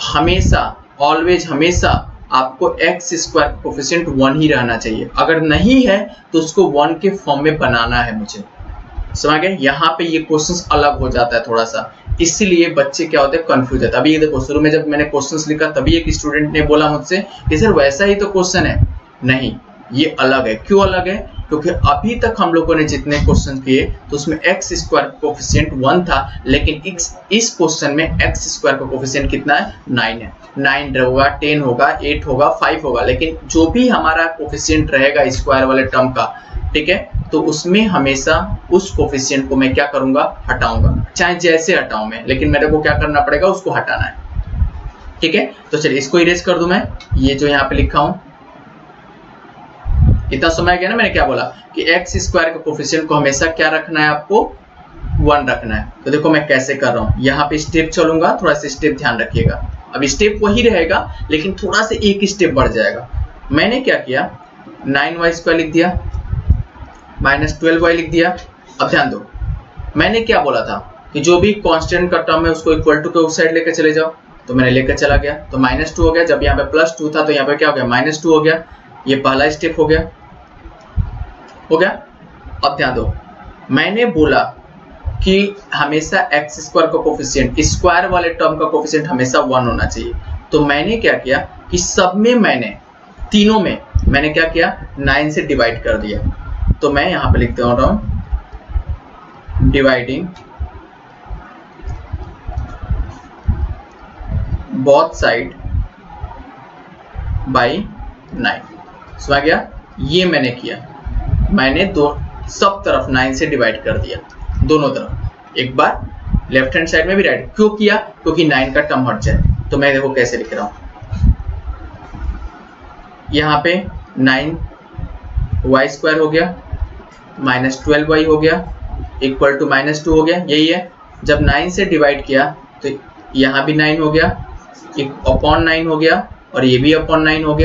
हमेशा, ऑलवेज, हमेशा आपको x² का कोफिशिएंट 1 ही रहना चाहिए। अगर नहीं है तो उसको 1 के फॉर्म में बनाना है मुझे, समझ गए। यहाँ पे ये क्वेश्चंस अलग हो जाता है थोड़ा सा, इसीलिए बच्चे क्या होते हैं, कंफ्यूज होते हैं। अभी ये देखो, शुरू में जब मैंने क्वेश्चंस लिखा तभी एक स्टूडेंट ने बोला मुझसे कि सर वैसा ही तो क्वेश्चन है। नहीं, ये अलग है। क्यों अलग है? क्योंकि अभी तक हम लोगों ने जितने क्वेश्चन किए तो उसमें x² कोफिशिएंट 1 था, लेकिन इस क्वेश्चन में x² का कोफिशिएंट कितना है? 9 है। 9 होगा, 10 होगा, 8 होगा, 5 होगा, लेकिन जो भी हमारा कोफिशिएंट रहेगा स्क्वायर वाले टर्म का, ठीक है, तो उसमें हमेशा उस कोफिशिएंट को मैं क्या करूंगा? हटाऊंगा, चाहे जैसे हटाऊं मैं, लेकिन मेरे को क्या करना पड़ेगा? उसको हटाना है, ठीक है। तो चलिए इसको इरेज कर दूं मैं, ये जो यहाँ पे लिखा हूं। इतना समझ गया ना मैंने क्या बोला कि x² का कोफिशिएंट को हमेशा क्या रखना है? आपको 1 रखना है। तो देखो मैं कैसे कर रहा हूँ, यहाँ पे स्टेप चलूंगा, थोड़ा सा स्टेप ध्यान रखिएगा। अब स्टेप वही रहेगा लेकिन थोड़ा सा एक स्टेप बढ़ जाएगा। मैंने क्या किया, 9y² लिख दिया, माइनस 12y लिख दिया। अब ध्यान दो, मैंने क्या बोला था कि जो भी कांस्टेंट का टर्म है उसको इक्वल टू के उस साइड लेकर चले जाओ, तो मैंने लेकर चला गया, तो -2 हो गया। जब यहाँ पे +2 था तो यहाँ पे क्या हो गया? -2 हो गया। ये पहला स्टेप हो गया, हो गया। अब ध्यान दो, मैंने बोला कि हमेशा x² का कोफिशिएंट, स्क्वायर वाले टर्म का कोफिशिएंट हमेशा 1 होना चाहिए। तो मैंने क्या किया कि सब में मैंने, तीनों में मैंने क्या किया? 9 से डिवाइड कर दिया। तो मैं यहाँ पे लिखते हो रहा हूँ डिवाइडिंग बोथ साइड बाय 9। समझ गया? ये मैंने किया, मैंने सब तरफ 9 से डिवाइड कर दिया, दोनों तरफ। एक बार लेफ्ट हैंड साइड में भी राइट। क्यों किया? क्योंकि 9 का टर्म हट जाए। तो मैं देखो कैसे लिख रहा हूं, यहाँ पे 9y² हो गया माइनस 12y हो गया इक्वल टू -2 हो गया। यही है, जब 9 से डिवाइड किया तो यहाँ भी 9 हो गया, अपॉन 9 हो गया, और ये भी अपॉन 9 हो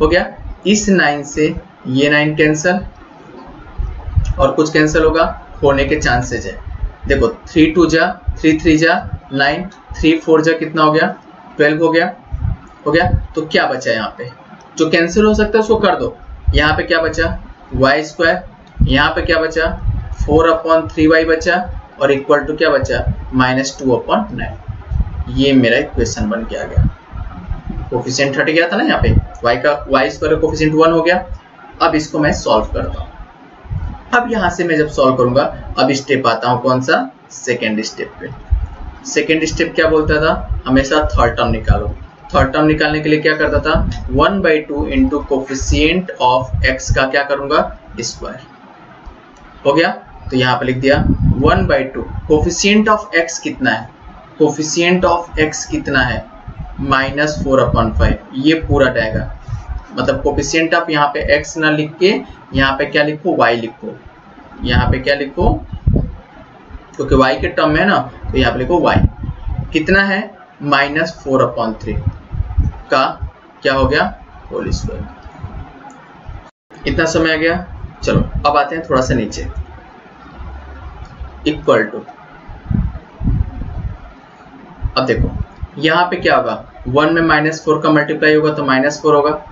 गया। इस 9 से ये 9 कैंसल, और कुछ कैंसल होगा, होने के चांसेज है। देखो 3 2 जा 3 3 जा 9, 3 4 जा कितना हो गया 12 हो गया। तो क्या बचा यहाँ पे? जो कैंसिल हो सकता है उसको कर दो। यहाँ पे क्या बचा y², यहाँ पे क्या बचा 4/3y बचा, और इक्वल टू क्या बचा -2/9। ये मेरा इक्वेशन बन के आ गया। कोफिशिएंट हट गया था ना यहाँ पे, y² का कोफिशिएंट 1 हो गया। अब इसको मैं सॉल्व करता हूँ। अब यहाँ से मैं जब सॉल्व करूंगा, अब स्टेप आता हूँ कौन सा, सेकेंड स्टेप पे। सेकेंड स्टेप क्या बोलता था, हमेशा थर्ड टर्म निकालो। थर्ड टर्म निकालने के लिए क्या करता था, 1/2 इंटू कोफिशिएंट ऑफ x का क्या करूंगा स्क्वायर। हो गया, तो यहाँ पे लिख दिया 1/2। कोफिशिएंट ऑफ x कितना है, कोफिशिएंट ऑफ x कितना है -4/5। ये पूरा रहेगा, मतलब कोफिशिएंट ऑफ यहाँ पे x ना लिख के यहाँ पे क्या लिखो y लिखो। यहाँ पे क्या लिखो, क्योंकि y के टर्म है ना, तो यहाँ पे लिखो y कितना है -4/3 का क्या हो गया होल स्क्वायर। इतना समय आ गया। चलो अब आते हैं थोड़ा सा नीचे, इक्वल टू। अब देखो यहाँ पे क्या होगा, 1 में -4 का मल्टीप्लाई होगा तो -4 होगा।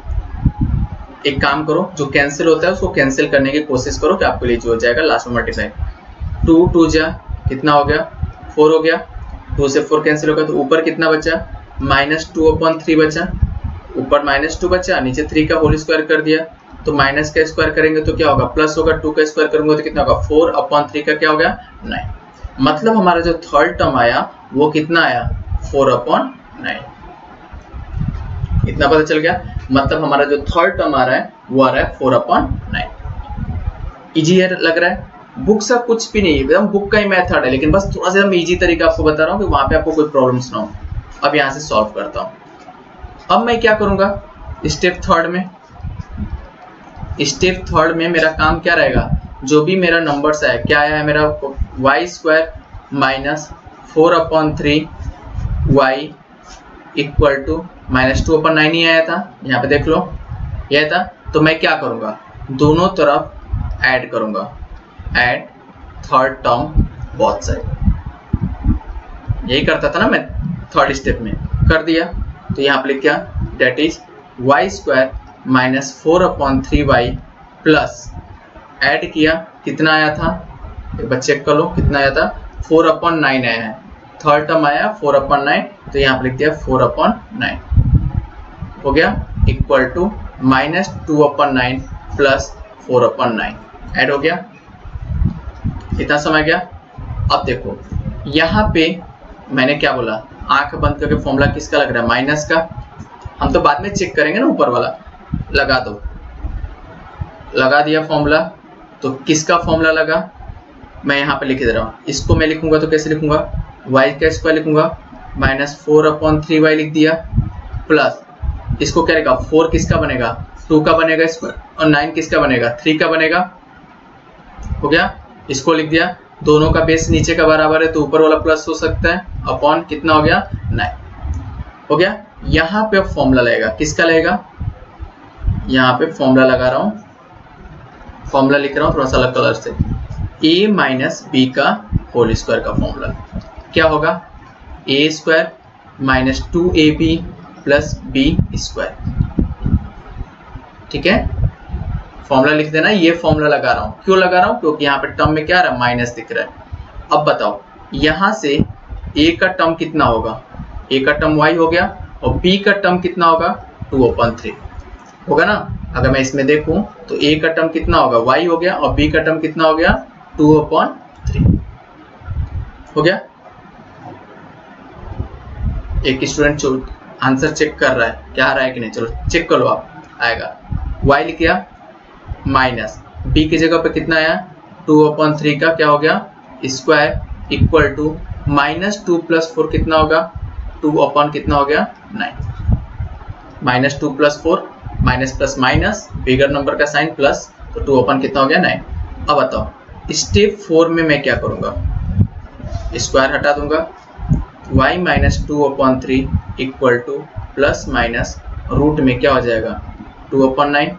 एक काम करो, जो कैंसिल होता है उसको कैंसिल करने की कोशिश करो कि आपके लिए जो हो जाएगा लास्ट में मल्टीप्लाई। 2 2 जा कितना हो गया 4 हो गया, 2 से 4 कैंसिल होगा, तो ऊपर कितना बचा -2/3 बचा, ऊपर -2 बचा, नीचे 3 का होल स्क्वायर कर दिया। तो माइनस का स्क्वायर करेंगे तो क्या होगा प्लस होगा, 2 का स्क्वायर करूंगा तो कितना होगा 4/3 का क्या हो गया 9। मतलब हमारा जो थर्ड टर्म आया वो कितना आया 4/9। इतना पता चल गया, मतलब हमारा जो थर्ड टर्म आ रहा है वो आ रहा है 4/9। इजी है लग रहा है, बुक सब कुछ भी नहीं है, एकदम बुक का ही मेथड है, लेकिन बस थोड़ा सा मैं इजी तरीका आपको बता रहा हूँ कि वहां पे आपको कोई प्रॉब्लम्स ना हो। अब यहाँ से सॉल्व करता हूँ। अब मैं क्या करूंगा, स्टेप थर्ड में मेरा काम क्या रहेगा, जो भी मेरा नंबर्स आया, क्या आया है मेरा y² -4/3y इक्वल टू -2/9 ही आया था। यहाँ पे देख लो यह था। तो मैं क्या करूंगा, दोनों तरफ ऐड करूंगा, add third term both side. यही करता था ना मैं थर्ड स्टेप में, कर दिया। तो यहाँ पे लिख क्या, date is y² -4/3y plus add किया, कितना आया था एक बार चेक कर लो, कितना आया था 4/9 आया है। थर्ड टर्म आया 4/9, तो यहाँ पे लिख दिया 4/9 हो गया इक्वल टू -2/9 प्लस 4/9 ऐड हो गया। इतना समझ गया। अब देखो यहाँ पे मैंने क्या बोला, आंख बंद करके फॉर्मूला किसका लग रहा है माइनस का, हम तो बाद में चेक करेंगे ना, ऊपर वाला लगा दो। लगा दिया फॉर्मूला, तो किसका फॉर्मूला लगा मैं यहाँ पे लिख दे रहा हूँ। इसको मैं लिखूंगा तो कैसे लिखूंगा, y का स्क्वायर लिखूंगा -4/3y लिख दिया, प्लस इसको क्या लिखा 4 किसका बनेगा 2 का बनेगा स्क्वायर, और 9 किसका बनेगा 3 का बनेगा। हो गया, इसको लिख दिया। दोनों का बेस नीचे का बराबर है तो ऊपर वाला प्लस हो सकता है, अपॉन कितना हो गया 9 हो गया। यहाँ पे फॉर्मूला लगेगा, किसका लगेगा, यहाँ पे फॉर्मूला लगा रहा हूँ, फॉर्मूला लिख रहा हूँ थोड़ा सा अलग कलर से, a माइनस बी का होल स्क्वायर का फॉर्मूला क्या होगा, a² -2ab प्लस b²। ठीक है, फॉर्मूला लिख देना। ये फॉर्मूला लगा रहा हूँ, क्यों लगा रहा हूँ, क्योंकि यहाँ पे टर्म में क्या आ रहा है माइनस दिख रहा है। अब बताओ यहाँ से a का टर्म कितना होगा, a का टर्म y हो गया, और b का टर्म कितना होगा 2/3 होगा ना। अगर मैं इसमें देखूं तो a का टर्म कितना होगा y हो गया, और b का टर्म कितना हो गया 2/3 हो गया। एक स्टूडेंट आंसर चेक कर रहा है, क्या आ रहा है कि नहीं, चलो चेक कर लो आप, आएगा y लिख दिया माइनस b की जगह पे कितना आया 2/3 का क्या हो गया स्क्वायर इक्वल टू -2 + 4 कितना होगा 2 अपॉन कितना हो गया 9। -2 + 4 minus plus minus bigger number का साइन प्लस तो 2 अपॉन कितना हो गया 9। अब बताओ स्टेप 4 में मैं क्या करूंगा स्क्वायर हटा दूंगा y - 2/3 equal to plus minus root में क्या हो जाएगा 2/9।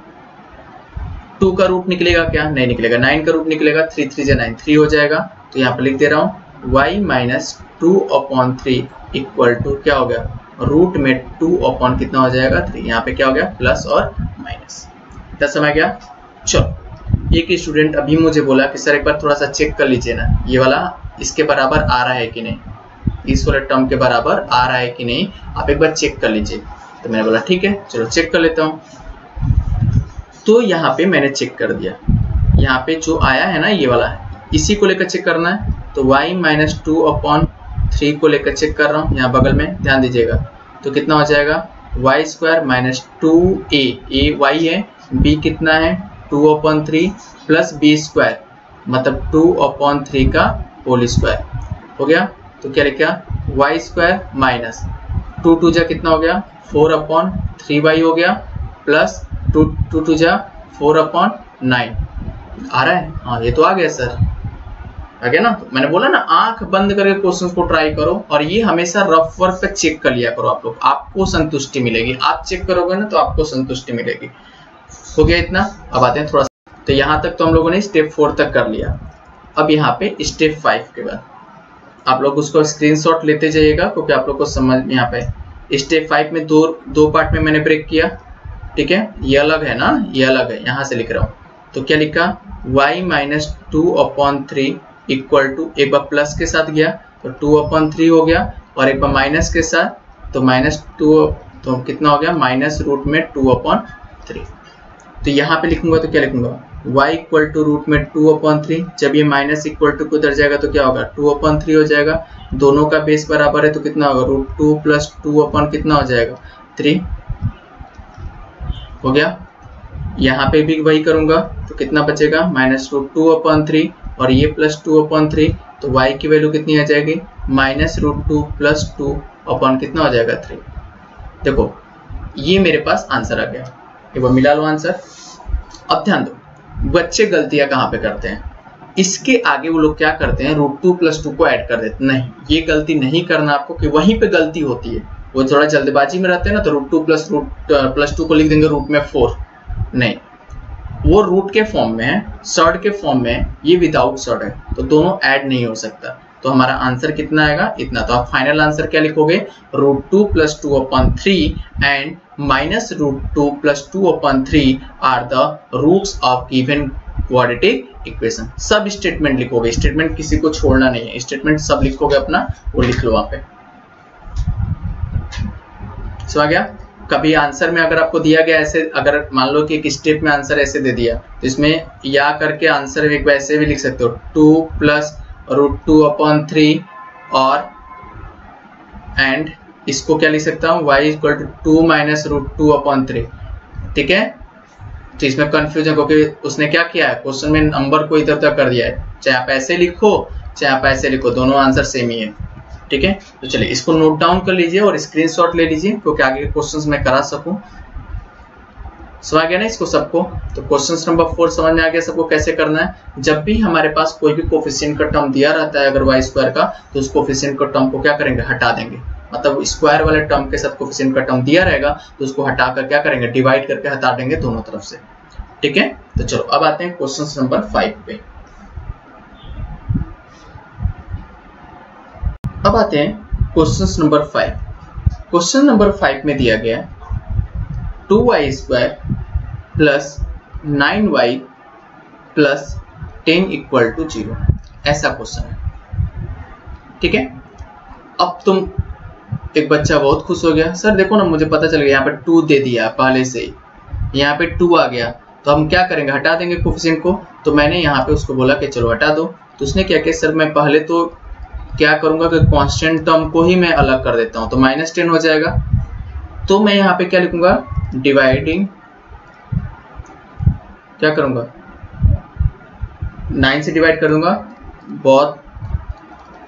2 का रूट निकलेगा क्या नहीं निकलेगा 9 का रूट निकलेगा 3 3 जा 9 3 हो जाएगा। तो यहाँ पे लिख दे रहा हूँ y - 2/3 इक्वल टू क्या हो गया रूट में 2 अपॉन कितना हो जाएगा 3। यहाँ पे क्या हो गया प्लस और माइनस। इतना समझ गया। चलो एक स्टूडेंट अभी मुझे बोला कि सर एक बार थोड़ा सा चेक कर लीजिए ना ये वाला इसके बराबर आ रहा है कि नहीं इस वाले टर्म के बराबर आ रहा है कि नहीं आप एक बार चेक कर लीजिए। तो मैंने बोला ठीक है चलो चेक कर लेता हूँ। तो यहाँ पे मैंने चेक कर दिया यहाँ पे जो आया है ना ये वाला है इसी को लेकर चेक करना है। तो y - 2/3 को लेकर चेक कर रहा हूँ यहाँ बगल में ध्यान दीजिएगा। तो कितना हो जाएगा y² - 2a a y है b कितना है 2/3 प्लस b² मतलब 2/3 का होल स्क्वायर हो गया। तो क्या लिखा y² माइनस 2 2 जा कितना हो गया 4/3y हो गया प्लस 2 2 जा 4/9 आ रहा है। हाँ ये तो आ गया सर आ गया ना। तो मैंने बोला ना आंख बंद करके क्वेश्चंस को ट्राई करो और ये हमेशा रफ वर्क पे चेक कर लिया करो आप लोग आपको संतुष्टि मिलेगी। आप चेक करोगे ना तो आपको संतुष्टि मिलेगी। हो गया इतना। अब आते हैं थोड़ा तो यहाँ तक तो हम लोगों ने स्टेप 4 तक कर लिया। अब यहाँ पे स्टेप 5 के बाद आप लोग उसको स्क्रीनशॉट लेते जाइएगा क्योंकि आप लोग को समझ में यहाँ पे स्टेप 5 में दो पार्ट में मैंने ब्रेक किया। ठीक है ये अलग है ना ये अलग है यहाँ से लिख रहा हूँ। तो क्या लिखा y - 2/3 इक्वल टू एक बार प्लस के साथ गया तो 2/3 हो गया और एक बार माइनस के साथ तो -2 तो कितना हो गया माइनस रूट में 2/3। तो यहाँ पे लिखूंगा तो क्या लिखूंगा y इक्वल टू रूट में 2/3 जब ये माइनस इक्वल टू को उधर जाएगा तो क्या होगा 2/3 हो जाएगा। दोनों का बेस बराबर है तो कितना होगा √2 + 2 अपॉन कितना हो जाएगा 3 हो गया। यहाँ पे भी वही करूंगा तो कितना बचेगा -√2/3 और ये +2/3 तो y की वैल्यू कितनी आ जाएगी -√2 + 2 अपॉन कितना हो जाएगा 3। देखो ये मेरे पास आंसर आ गया। एक बार मिला लो आंसर। अब ध्यान दो बच्चे गलतियां कहाँ पे करते हैं इसके आगे वो लोग क्या करते हैं √2 + 2 को ऐड कर देते। नहीं ये गलती नहीं करना आपको कि वहीं पे गलती होती है। वो थोड़ा जल्दबाजी में रहते हैं ना तो √2 + 2 को लिख देंगे रूट में 4। नहीं वो रूट के फॉर्म में है सर्ड के फॉर्म में है ये विदाउट सर्ड है तो दोनों ऐड नहीं हो सकता। तो हमारा आंसर कितना आएगा इतना। तो आप फाइनल आंसर क्या लिखोगे √2 + 2/3 and -√2 + 2/3 are the roots of given quadratic equation. सब स्टेटमेंट लिखोगे स्टेटमेंट किसी को छोड़ना नहीं है स्टेटमेंट सब लिखोगे अपना वो लिख लो वहां पे। समझ गया। कभी आंसर में अगर आपको दिया गया ऐसे अगर मान लो कि एक स्टेप में आंसर ऐसे दे दिया तो इसमें या करके आंसर एक वैसे भी लिख सकते हो 2 + √2/3 और एंड इसको क्या लिख सकता हूँ y = 2 - √2/3। ठीक है तो इसमें कंफ्यूजन क्योंकि उसने क्या किया है क्वेश्चन में नंबर को इधर उधर कर दिया है। चाहे आप ऐसे लिखो चाहे आप ऐसे लिखो दोनों आंसर सेम ही है। ठीक है तो चलिए इसको नोट डाउन कर लीजिए और स्क्रीनशॉट ले लीजिए क्योंकि आगे के क्वेश्चंस मैं करा सकूं। समझ गया ना इसको सबको। तो क्वेश्चन नंबर 4 समझ में आ गया सबको कैसे करना है। जब भी हमारे पास कोई भी कोफिशिएंट का टर्म दिया रहता है अगर y² का तो उस कोफिशिएंट का टर्म को क्या करेंगे हटा देंगे। मतलब स्क्वायर वाले टर्म के साथ कोफिशिएंट का टर्म दिया रहेगा तो उसको हटाकर क्या करेंगे डिवाइड करके हटा देंगे दोनों तरफ से। ठीक है तो चलो अब आते हैं क्वेश्चन नंबर 5 पे। अब आते हैं क्वेश्चन नंबर 5। क्वेश्चन नंबर 5 में दिया गया 2y² + 9y + 10 = 0 ऐसा क्वेश्चन है। ठीक है अब तुम एक बच्चा बहुत खुश हो गया सर देखो ना मुझे पता चल गया यहाँ पे 2 दे दिया पहले से ही यहाँ पे 2 आ गया तो हम क्या करेंगे हटा देंगे कोफिशिएंट को। तो मैंने यहाँ पे उसको बोला कि चलो हटा दो। तो उसने क्या किया सर मैं पहले तो क्या करूंगा कि कांस्टेंट टर्म को ही मैं अलग कर देता हूं तो -10 हो जाएगा। तो मैं यहाँ पे क्या लिखूंगा डिवाइडिंग क्या करूंगा 9 से डिवाइड कर दूंगा बहुत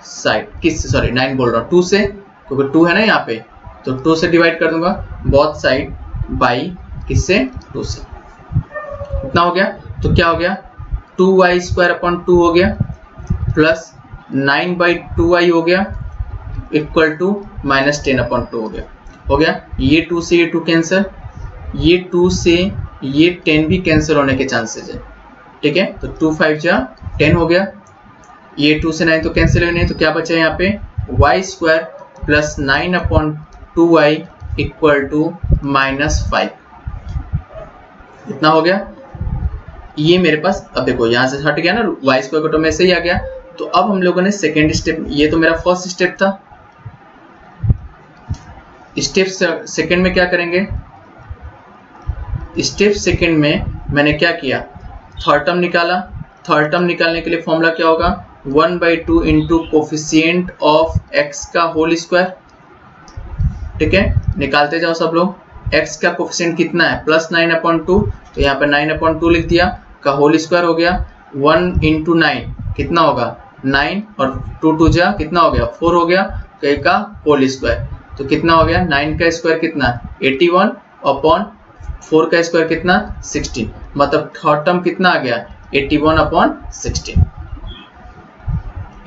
साइड, किस सॉरी 9 बोल रहा हूँ 2 से, क्योंकि 2 है ना यहाँ पे, तो 2 से डिवाइड कर दूंगा बोथ साइड बाई किससे 2 से। इतना हो गया। तो क्या हो गया 2y² अपॉन 2 हो गया प्लस 9/2y हो गया इक्वल टू -10 अपॉन 2 हो गया। ये 2 से ये 2 कैंसिल, ये 2 से ये 10 भी कैंसिल होने के चांसेस है, ठीक है। तो 2 5 जा 10 हो गया, ये 2 से 9 तो कैंसिल हो नहीं, तो क्या बचा यहाँ पे y² plus 9/2y equal to -5। इतना हो गया। ये मेरे पास, अब देखो यहाँ से हट गया ना, y² को तो में से ही आ गया। तो अब हम लोगों ने सेकेंड स्टेप, ये तो मेरा फर्स्ट स्टेप था, स्टेप सेकेंड में क्या करेंगे, स्टेप सेकेंड में मैंने क्या किया, थर्ड टर्म निकाला। थर्ड टर्म निकालने के लिए फॉर्मूला क्या होगा 1/2 इंटू कोफिशिएंट ऑफ x का होल स्क्वायर, ठीक है। निकालते जाओ सब लोग, x का कोफिशिएंट कितना है +9/2, तो यहाँ पे 9/2 लिख दिया, का होल स्क्वायर हो गया 1 इंटू 9 कितना होगा 9 और 2 2 जा कितना हो गया 4 हो गया, तो का होल स्क्वायर तो कितना हो गया 9 का स्क्वायर कितना 81 अपॉन 4 का स्क्वायर कितना 16, मतलब थर्ड टर्म कितना आ गया 81/16।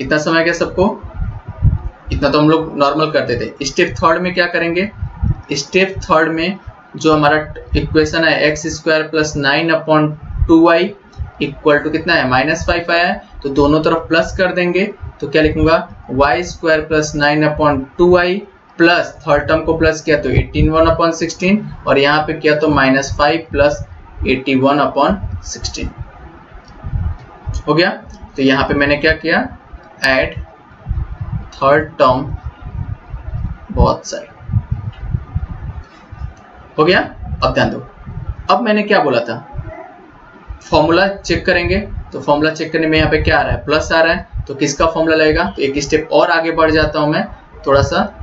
इतना समझ गया सबको, इतना तो हम लोग नॉर्मल करते थे। स्टेप थर्ड में क्या करेंगे, स्टेप थर्ड में जो हमारा इक्वेशन है x² plus 9/2y equal to कितना है -5 आया है, तो दोनों तरफ प्लस कर देंगे। तो क्या लिखूंगा y² plus 9/2y plus third term को प्लस किया तो 81/16 और यहाँ पे किया तो -5 प्लस 81/16 हो गया। तो यहाँ पे मैंने क्या किया, add third term both side हो गया। अब ध्यान दो, अब मैंने क्या बोला था, फॉर्मूला चेक करेंगे। तो फॉर्मूला चेक करने में यहाँ पे क्या आ रहा है प्लस आ रहा है, तो किसका फॉर्मूला लगेगा, तो एक स्टेप और आगे बढ़ जाता हूं मैं, थोड़ा सा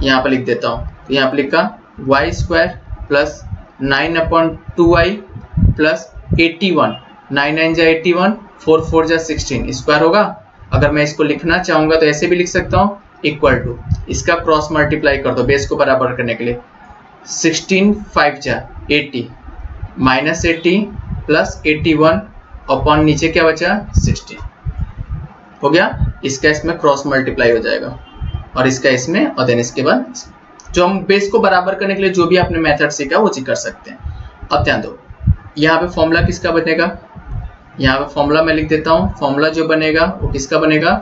यहाँ पे लिख देता हूँ। तो यहाँ पे लिखा y² प्लस 9/2y प्लस 81, 9 9 जा 81, 4 4 जा 16 स्क्वायर होगा। अगर मैं इसको लिखना चाहूंगा तो ऐसे भी लिख सकता हूँ, इक्वल टू इसका क्रॉस मल्टीप्लाई कर दो बेस को बराबर करने के लिए, 16 5 जा 80 -80 प्लस 81 अपॉन नीचे क्या बचा 16 हो गया। इसका इसमें क्रॉस मल्टीप्लाई हो जाएगा और इसका इसमें, और देन इसके बाद जो हम बेस को बराबर करने के लिए जो भी आपने मेथड सीखा वो चीज कर सकते हैं। अब ध्यान दो, यहाँ पे फॉर्मूला किसका बनेगा, यहाँ पे फॉर्मूला मैं लिख देता हूँ। फॉर्मूला जो बनेगा वो किसका बनेगा,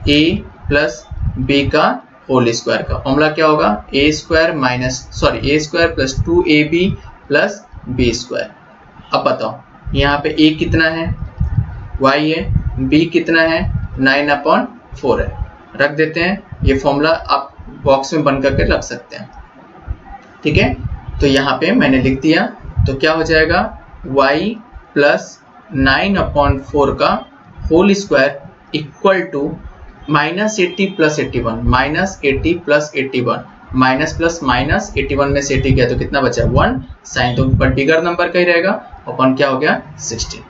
a प्लस b का होल स्क्वायर का। फॉर्मूला क्या होगा a² plus 2ab plus b²। अब बताओ यहाँ पे a कितना है y है, b कितना है 9/4 है, रख देते हैं। ये फॉर्मूला आप बॉक्स में बन करके रख सकते हैं, ठीक है। तो यहाँ पे मैंने लिख दिया, तो क्या हो जाएगा y प्लस 9/4 का whole square equal to -80 plus 81, -80 plus 81, minus plus minus 81 में से 80 गया तो कितना बचा 1, साइन तो बट बिगर नंबर का ही रहेगा, अपन क्या हो गया 16,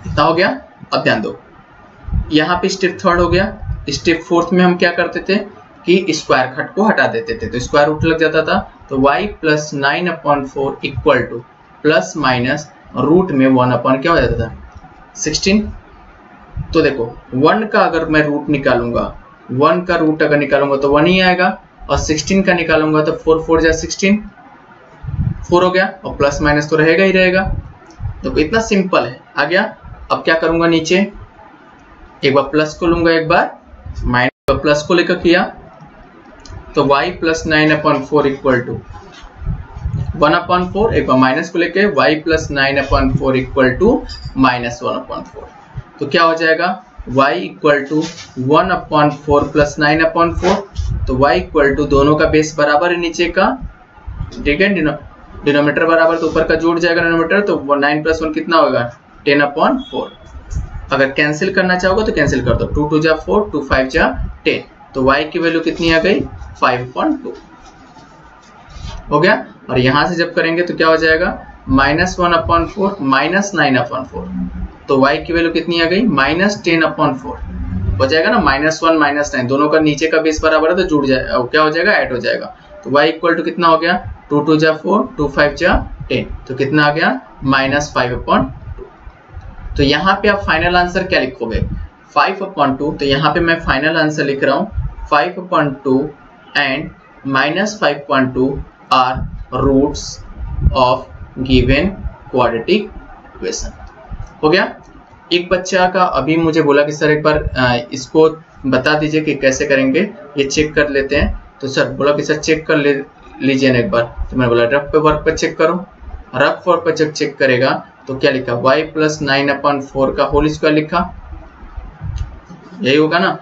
इतना हो गया। अब ध्यान दो, यहाँ पे स्टेप थर्ड हो गया। स्टेप फोर्थ में हम क्या करते थे कि स्क्वायर खट को हटा देते थे, तो स्क्वायर रूट लग जाता था। तो y plus 9/4 equal to plus minus root में 1 अपन क्या हो जाता था 16। तो देखो 1 का अगर मैं रूट निकालूंगा, 1 का रूट अगर निकालूंगा तो 1 ही आएगा, और 16 का निकालूंगा तो 4 4 जा 16, 4 हो गया, और प्लस माइनस तो रहेगा ही रहेगा। देखो इतना सिंपल है, आ गया। अब क्या करूंगा, नीचे एक बार प्लस को लूंगा, एक बार माइनस प्लस को लेकर किया, तो y प्लस 9/4 इक्वल टू 1/4, एक बार माइनस को लेके y प्लस 9/4 इक्वल टू -1/4। तो क्या हो जाएगा y इक्वल टू 1/4 प्लस 9/4। तो y इक्वल टू दोनों का बेस बराबर है नीचे का, ठीक है, डिनोमिनेटर बराबर, तो ऊपर का जुड़ जाएगा डिनोमिनेटर, तो 9 + 1 कितना होगा 10/4। अगर कैंसिल करना चाहोगे तो कैंसिल कर दो, 2 2 जा 4, 2 5 जा 10, तो y की वैल्यू कितनी आ गई 5.2 हो गया। और यहां से जब करेंगे तो क्या हो जाएगा -1/4 -9/4, तो y की वैल्यू कितनी आ गई -10/4, हो जाएगा ना, -1 -9 दोनों का नीचे का बेस बराबर है तो जुड़ जाएगा, क्या हो जाएगा, ऐड हो जाएगा। तो y इक्वल टू कितना हो गया, 2 2 जा 4, 2 5 जा 10, तो कितना आ गया -5/2। तो यहाँ पे आप फाइनल आंसर क्या लिखोगे, 5/2। तो यहाँ पे मैं फाइनल आंसर लिख रहा हूँ 5/2 and -5/2 are roots of given quadratic equation. हो गया। एक बच्चा का अभी मुझे बोला कि सर एक बार इसको बता दीजिए कि कैसे करेंगे, ये चेक कर लेते हैं। तो सर बोला कि सर चेक कर लीजिए ना एक बार। तो मैंने बोला रफ पे वर्क पे चेक करो। रफ वर्क पे जब चेक करेगा तो क्या लिखा, y + 9/4 का होल स्क्वायर लिखा, यही होगा ना,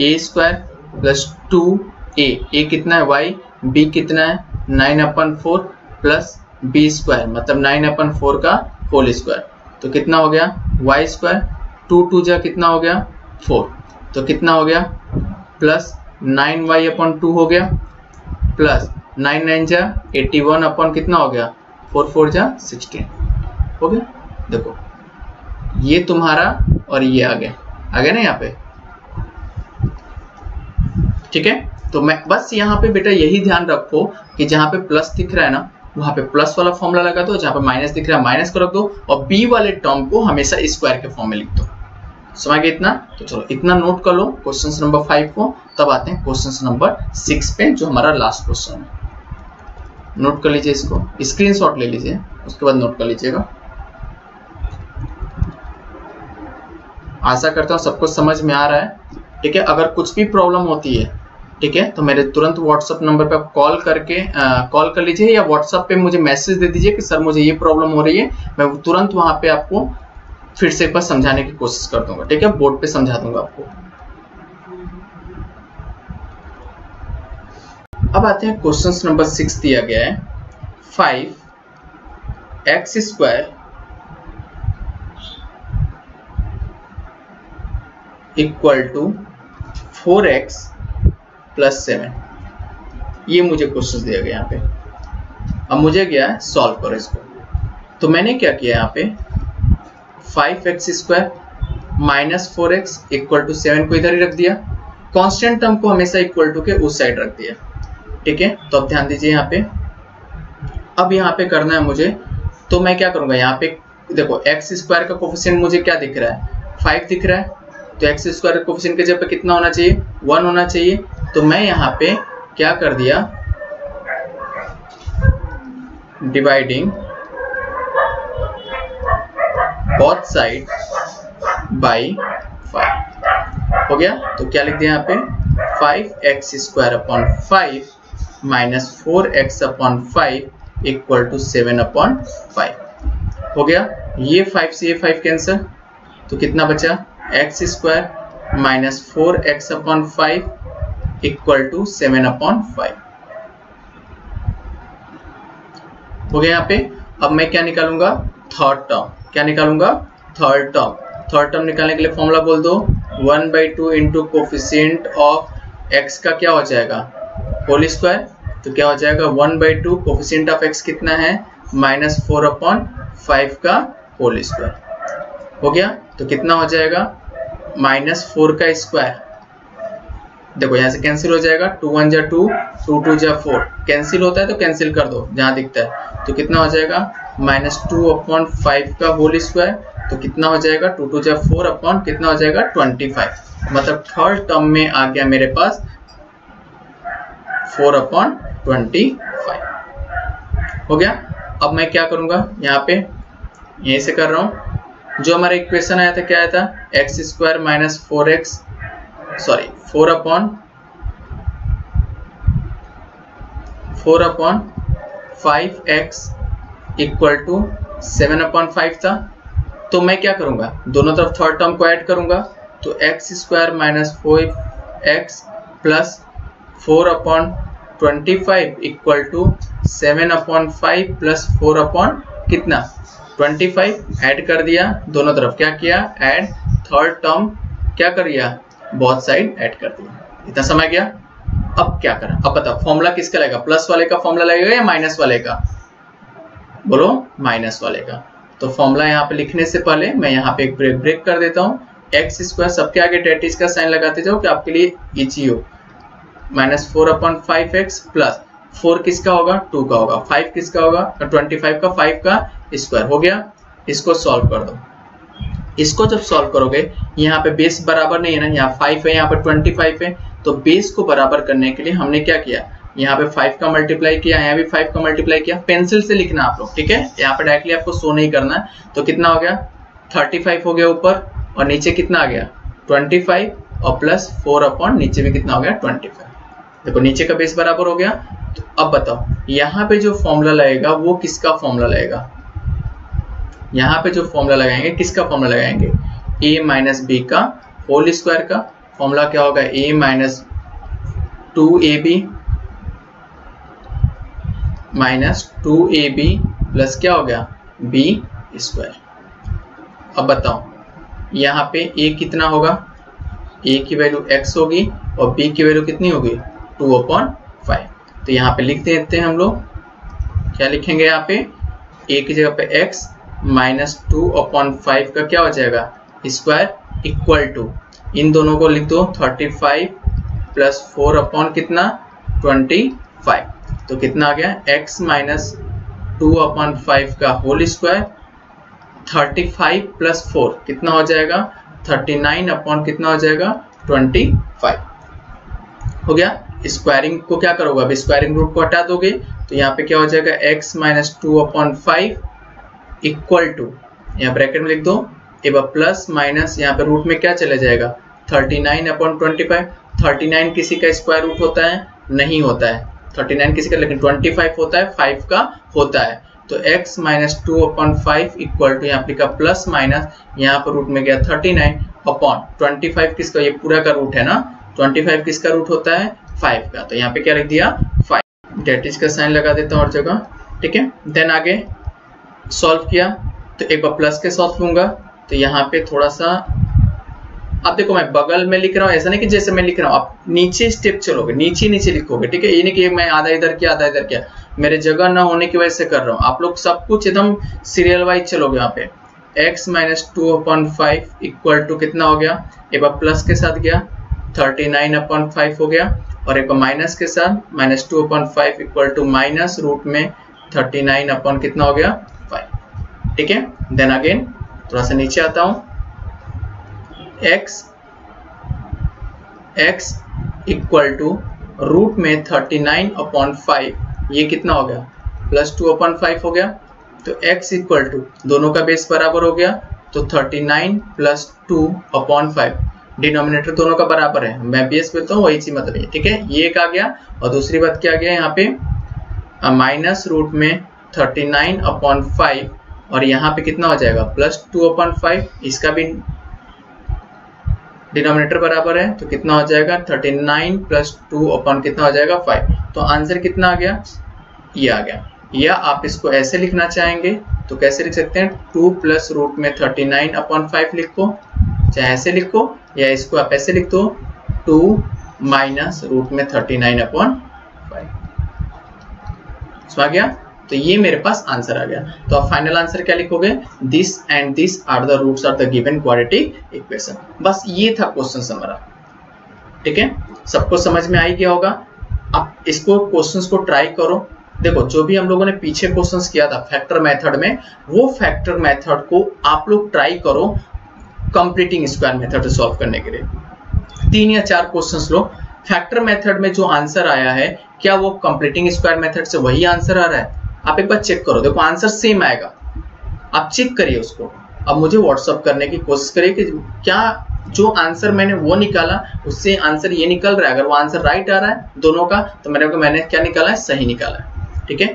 a² + 2a कितना है y, b कितना है 9/4 प्लस b² मतलब 9/4 का होल स्क्वायर, तो कितना हो गया y², 2 2 जा कितना हो गया 4, तो कितना हो गया प्लस 9y/2 हो गया प्लस 9 9 जा 81 कितना हो गया 4 4 जा 16 हो गया। देखो ये तुम्हारा और ये आ गया ना यहाँ पे, ठीक है। तो मैं बस यहाँ पे बेटा यही ध्यान रखो कि जहाँ पे प्लस दिख रहा है ना वहां पे प्लस वाला फॉर्मूला लगा दो, जहाँ पे माइनस दिख रहा है माइनस को रख दो, और बी वाले टर्म को हमेशा स्क्वायर के फॉर्म में लिख दो। समझ गए इतना? तो चलो इतना नोट कर लो क्वेश्चन नंबर 5 को, तब आते हैं क्वेश्चन नंबर 6 पे जो हमारा लास्ट क्वेश्चन है। नोट कर लीजिए, इसको स्क्रीनशॉट ले लीजिए, उसके बाद नोट कर लीजिएगा। आशा करता हूँ सबको समझ में आ रहा है, ठीक है। अगर कुछ भी प्रॉब्लम होती है, ठीक है, तो मेरे तुरंत व्हाट्सएप नंबर पे आप कॉल कर लीजिए, या व्हाट्सएप पे मुझे मैसेज दे दीजिए कि सर मुझे ये प्रॉब्लम हो रही है, मैं तुरंत वहां पे आपको फिर से एक बार समझाने की कोशिश कर दूंगा, ठीक है, बोर्ड पे समझा दूंगा आपको। अब आते हैं क्वेश्चन नंबर 6 दिया गया है 5x² = 4x + 7, ये मुझे क्वेश्चन दिया गया यहाँ पे। अब मुझे क्या है सॉल्व करो इसको। तो मैंने क्या किया यहाँ पे 5x² - 4x = 7 को इधर ही रख दिया, कांस्टेंट टर्म को हमेशा इक्वल टू के उस साइड रख दिया, ठीक है। तो अब ध्यान दीजिए यहाँ पे, अब यहाँ पे करना है मुझे, तो मैं क्या करूंगा यहाँ पे देखो x² का कोफिशिएंट मुझे क्या दिख रहा है 5 दिख रहा है, तो x² कोफिशिएंट के जगह पे कितना होना चाहिए 1 होना चाहिए। तो मैं यहाँ पे क्या कर दिया डिवाइडिंग बोथ साइड बाय 5 हो गया। तो क्या लिख दिया यहाँ पे 5x² / 5 - 4x/5 = 7/5 हो गया। ये 5 से ये 5 कैंसिल, तो कितना बचा x² - 4x/5 = 7/5 हो गया यहाँ पे। अब मैं क्या निकालूंगा थर्ड टर्म, क्या निकालूंगा थर्ड टर्म निकालने के लिए फॉर्मूला बोल दो 1/2 इंटू कोफिशिएंट ऑफ x का क्या हो जाएगा होल स्क्वायर, तो क्या हो जाएगा 1/2 कोफिशिएंट ऑफ x कितना है -4/5 का होल स्क्वायर हो गया। तो कितना हो जाएगा -4 का स्क्वायर, देखो यहाँ से कैंसिल हो जाएगा, 2 1 जा 2, 2 2 जा 4, कैंसिल होता है तो कैंसिल कर दो जहाँ दिखता है। तो कितना हो जाएगा -2/5 का होल स्क्वायर, तो कितना हो जाएगा 2 2 जा 4 कितना हो जाएगा 25, मतलब थर्ड टर्म में आ गया मेरे पास 4/25 हो गया। अब मैं क्या करूंगा यहाँ पे यहीं से कर रहा हूँ, जो हमारा इक्वेशन आया था क्या आया था x² - 4x 4/5x = 7/5 था। तो मैं क्या करूंगा दोनों तरफ थर्ड टर्म को ऐड करूंगा, तो x² - 4x + 4/25 = 7/5 + 4 कितना 25 ऐड कर दिया, दोनों तरफ क्या किया ऐड, थर्ड टर्म क्या कर दिया बोथ साइड ऐड कर दिया। इतना समझ गया। अब क्या करें, अब बताओ फॉर्मूला किसका लगेगा, प्लस वाले का फॉर्मूला लगेगा या माइनस वाले का, बोलो माइनस वाले का। तो फॉर्मूला यहाँ पे लिखने से पहले मैं यहाँ पे एक ब्रेक कर देता हूँ, एक्स स्क्वायर सबके आगे डेट का साइन लगाते जाओ कि आपके लिए इजी हो। -4/5x प्लस 4 किसका होगा 2 का होगा, 5 किसका होगा 25 का 5 का स्क्वायर हो गया। इसको सॉल्व कर दो। इसको जब सॉल्व करोगे यहाँ पे बेस बराबर नहीं है ना, यहाँ 5 है यहाँ पे 25 है, तो बेस को बराबर करने के लिए हमने क्या किया, यहाँ पे 5 का मल्टीप्लाई किया, यहाँ भी 5 का मल्टीप्लाई किया। पेंसिल से लिखना आप लोग, ठीक है, यहाँ पे डायरेक्टली आपको शो नहीं करना है। तो कितना हो गया 35 हो गया ऊपर, और नीचे कितना आ गया 25, और प्लस 4 अपॉन नीचे भी कितना हो गया 25। देखो नीचे का बेस बराबर हो गया। तो अब बताओ यहाँ पे जो फॉर्मूला लगेगा वो किसका फॉर्मूला लगेगा, यहाँ पे जो फॉर्मूला लगाएंगे किसका फॉर्मूला लगाएंगे, a माइनस बी का होल स्क्वायर का फॉर्मूला क्या होगा, a minus 2ab minus 2ab plus क्या हो गया b स्क्वायर। अब बताओ यहाँ पे a कितना होगा, a की वैल्यू x होगी और b की वैल्यू कितनी होगी 2/5। तो यहाँ पे लिख देते हैं हम लोग, क्या लिखेंगे यहाँ पे a की जगह पे x माइनस 2/5 का क्या हो जाएगा स्क्वायर इक्वल टू, इन दोनों को लिख दो 35 प्लस 4 अपॉन कितना 25। तो कितना आ गया x माइनस 2/5 का होल स्क्वायर, 35 प्लस 4 कितना हो जाएगा 39 अपॉन कितना हो जाएगा 25 हो गया। स्क्वायरिंग को क्या करोगे, अब स्क्वायरिंग रूट को हटा दोगे तो यहाँ पे क्या हो जाएगा x माइनस 2/5 इक्वल टू, यहाँ ब्रैकेट में लिख दो, एक बार प्लस माइनस यहाँ पे रूट में क्या चले जाएगा 39/25। 39 किसी का स्क्वायर रूट होता है नहीं होता है, 39 किसी का, लेकिन 25 होता है 5 का होता है। तो x माइनस 2/5 इक्वल टू यहाँ पे लिखा प्लस माइनस, यहाँ पर रूट में गया 39 अपॉन 25 किसका, ये पूरा का रूट है ना, 25 किसका रूट होता है 5 का। तो यहाँ पे क्या लिख दिया 5, डेट इज का साइन लगा देता हूँ हर जगह, ठीक है। देन आगे सॉल्व किया तो एक बार प्लस के साथ लूंगा, तो यहाँ पे थोड़ा सा अब देखो मैं बगल में लिख रहा हूँ, ऐसा नहीं कि जैसे मैं लिख रहा हूँ आप नीचे स्टेप चलोगे, नीचे नीचे लिखोगे, ठीक है। ये नहीं कि मैं आधा इधर किया आधा इधर किया, मेरे जगह ना होने की वजह से कर रहा हूँ। आप लोग सब कुछ एकदम सीरियल वाइज चलोगे। यहाँ पे x माइनस 2/5 इक्वल टू कितना हो गया, एक बार प्लस के साथ गया 39/5 हो गया, और एक बार माइनस के साथ minus 2/5 equal to minus root में 39 अपॉन कितना हो गया 5, ठीक है। देन अगेन थोड़ा सा नीचे आता हूँ, x इक्वल टू रूट में 39/5, ये कितना हो गया प्लस 2/5 हो गया। तो x इक्वल टू दोनों का बेस बराबर हो गया, तो 39 प्लस 2/5, डिनोमिनेटर दोनों का बराबर है, मैं बेस बोलता हूँ वही चीज मतलब है, ठीक है। ये एक आ गया, और दूसरी बात क्या आ गया यहाँ पे माइनस रूट में 39/5, और यहाँ पे कितना हो जाएगा प्लस 2/5, इसका भी डिनोमिनेटर बराबर है, तो कितना हो जाएगा 39 प्लस 2 अपॉन कितना हो जाएगा 5। तो आंसर कितना आ गया, ये आ गया। या आप इसको ऐसे लिखना चाहेंगे तो कैसे लिख सकते हैं, 2 प्लस रूट में 39/5 लिखो, चाहे ऐसे लिखो, या इसको आप ऐसे लिख दो 2 माइनस रूट में 39/5। समझ गया। तो ये मेरे पास आंसर आ गया। तो आप फाइनल आंसर क्या लिखोगे, this and this are the roots of the given quadratic equation. बस ये था क्वेश्चन हमारा, ठीक है। सबको समझ में आ ही गया होगा। अब इसको क्वेश्चंस को ट्राई करो। देखो जो भी हम लोगों ने पीछे क्वेश्चंस किया था फैक्टर मेथड में, वो फैक्टर मेथड को आप लोग ट्राई करो कंप्लीटिंग स्क्वायर मेथड से सॉल्व करने के लिए। 3 या 4 क्वेश्चंस लो, फैक्टर मेथड में जो आंसर आया है क्या वो कंप्लीटिंग स्क्वायर मेथड से वही आंसर आ रहा है, आप एक बार चेक करो। देखो आंसर सेम आएगा, आप चेक करिए उसको। अब मुझे व्हाट्सअप करने की कोशिश करिए कि क्या जो आंसर मैंने वो निकाला उससे आंसर ये निकल रहा है। अगर वो आंसर राइट आ रहा है दोनों का, तो मैंने क्या निकाला है, सही निकाला है, ठीक है।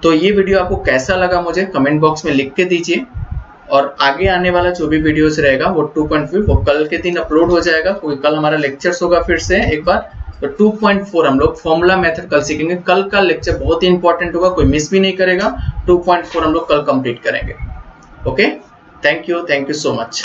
तो ये वीडियो आपको कैसा लगा मुझे कमेंट बॉक्स में लिख के दीजिए, और आगे आने वाला जो भी वीडियोस रहेगा वो 2.5 वो कल के दिन अपलोड हो जाएगा, क्योंकि कल हमारा लेक्चर्स होगा फिर से एक बार। तो 2.4 हम लोग फॉर्मूला मेथड कल सीखेंगे। कल का लेक्चर बहुत ही इंपॉर्टेंट होगा, कोई मिस भी नहीं करेगा। 2.4 हम लोग कल कंप्लीट करेंगे। Okay, thank you so much.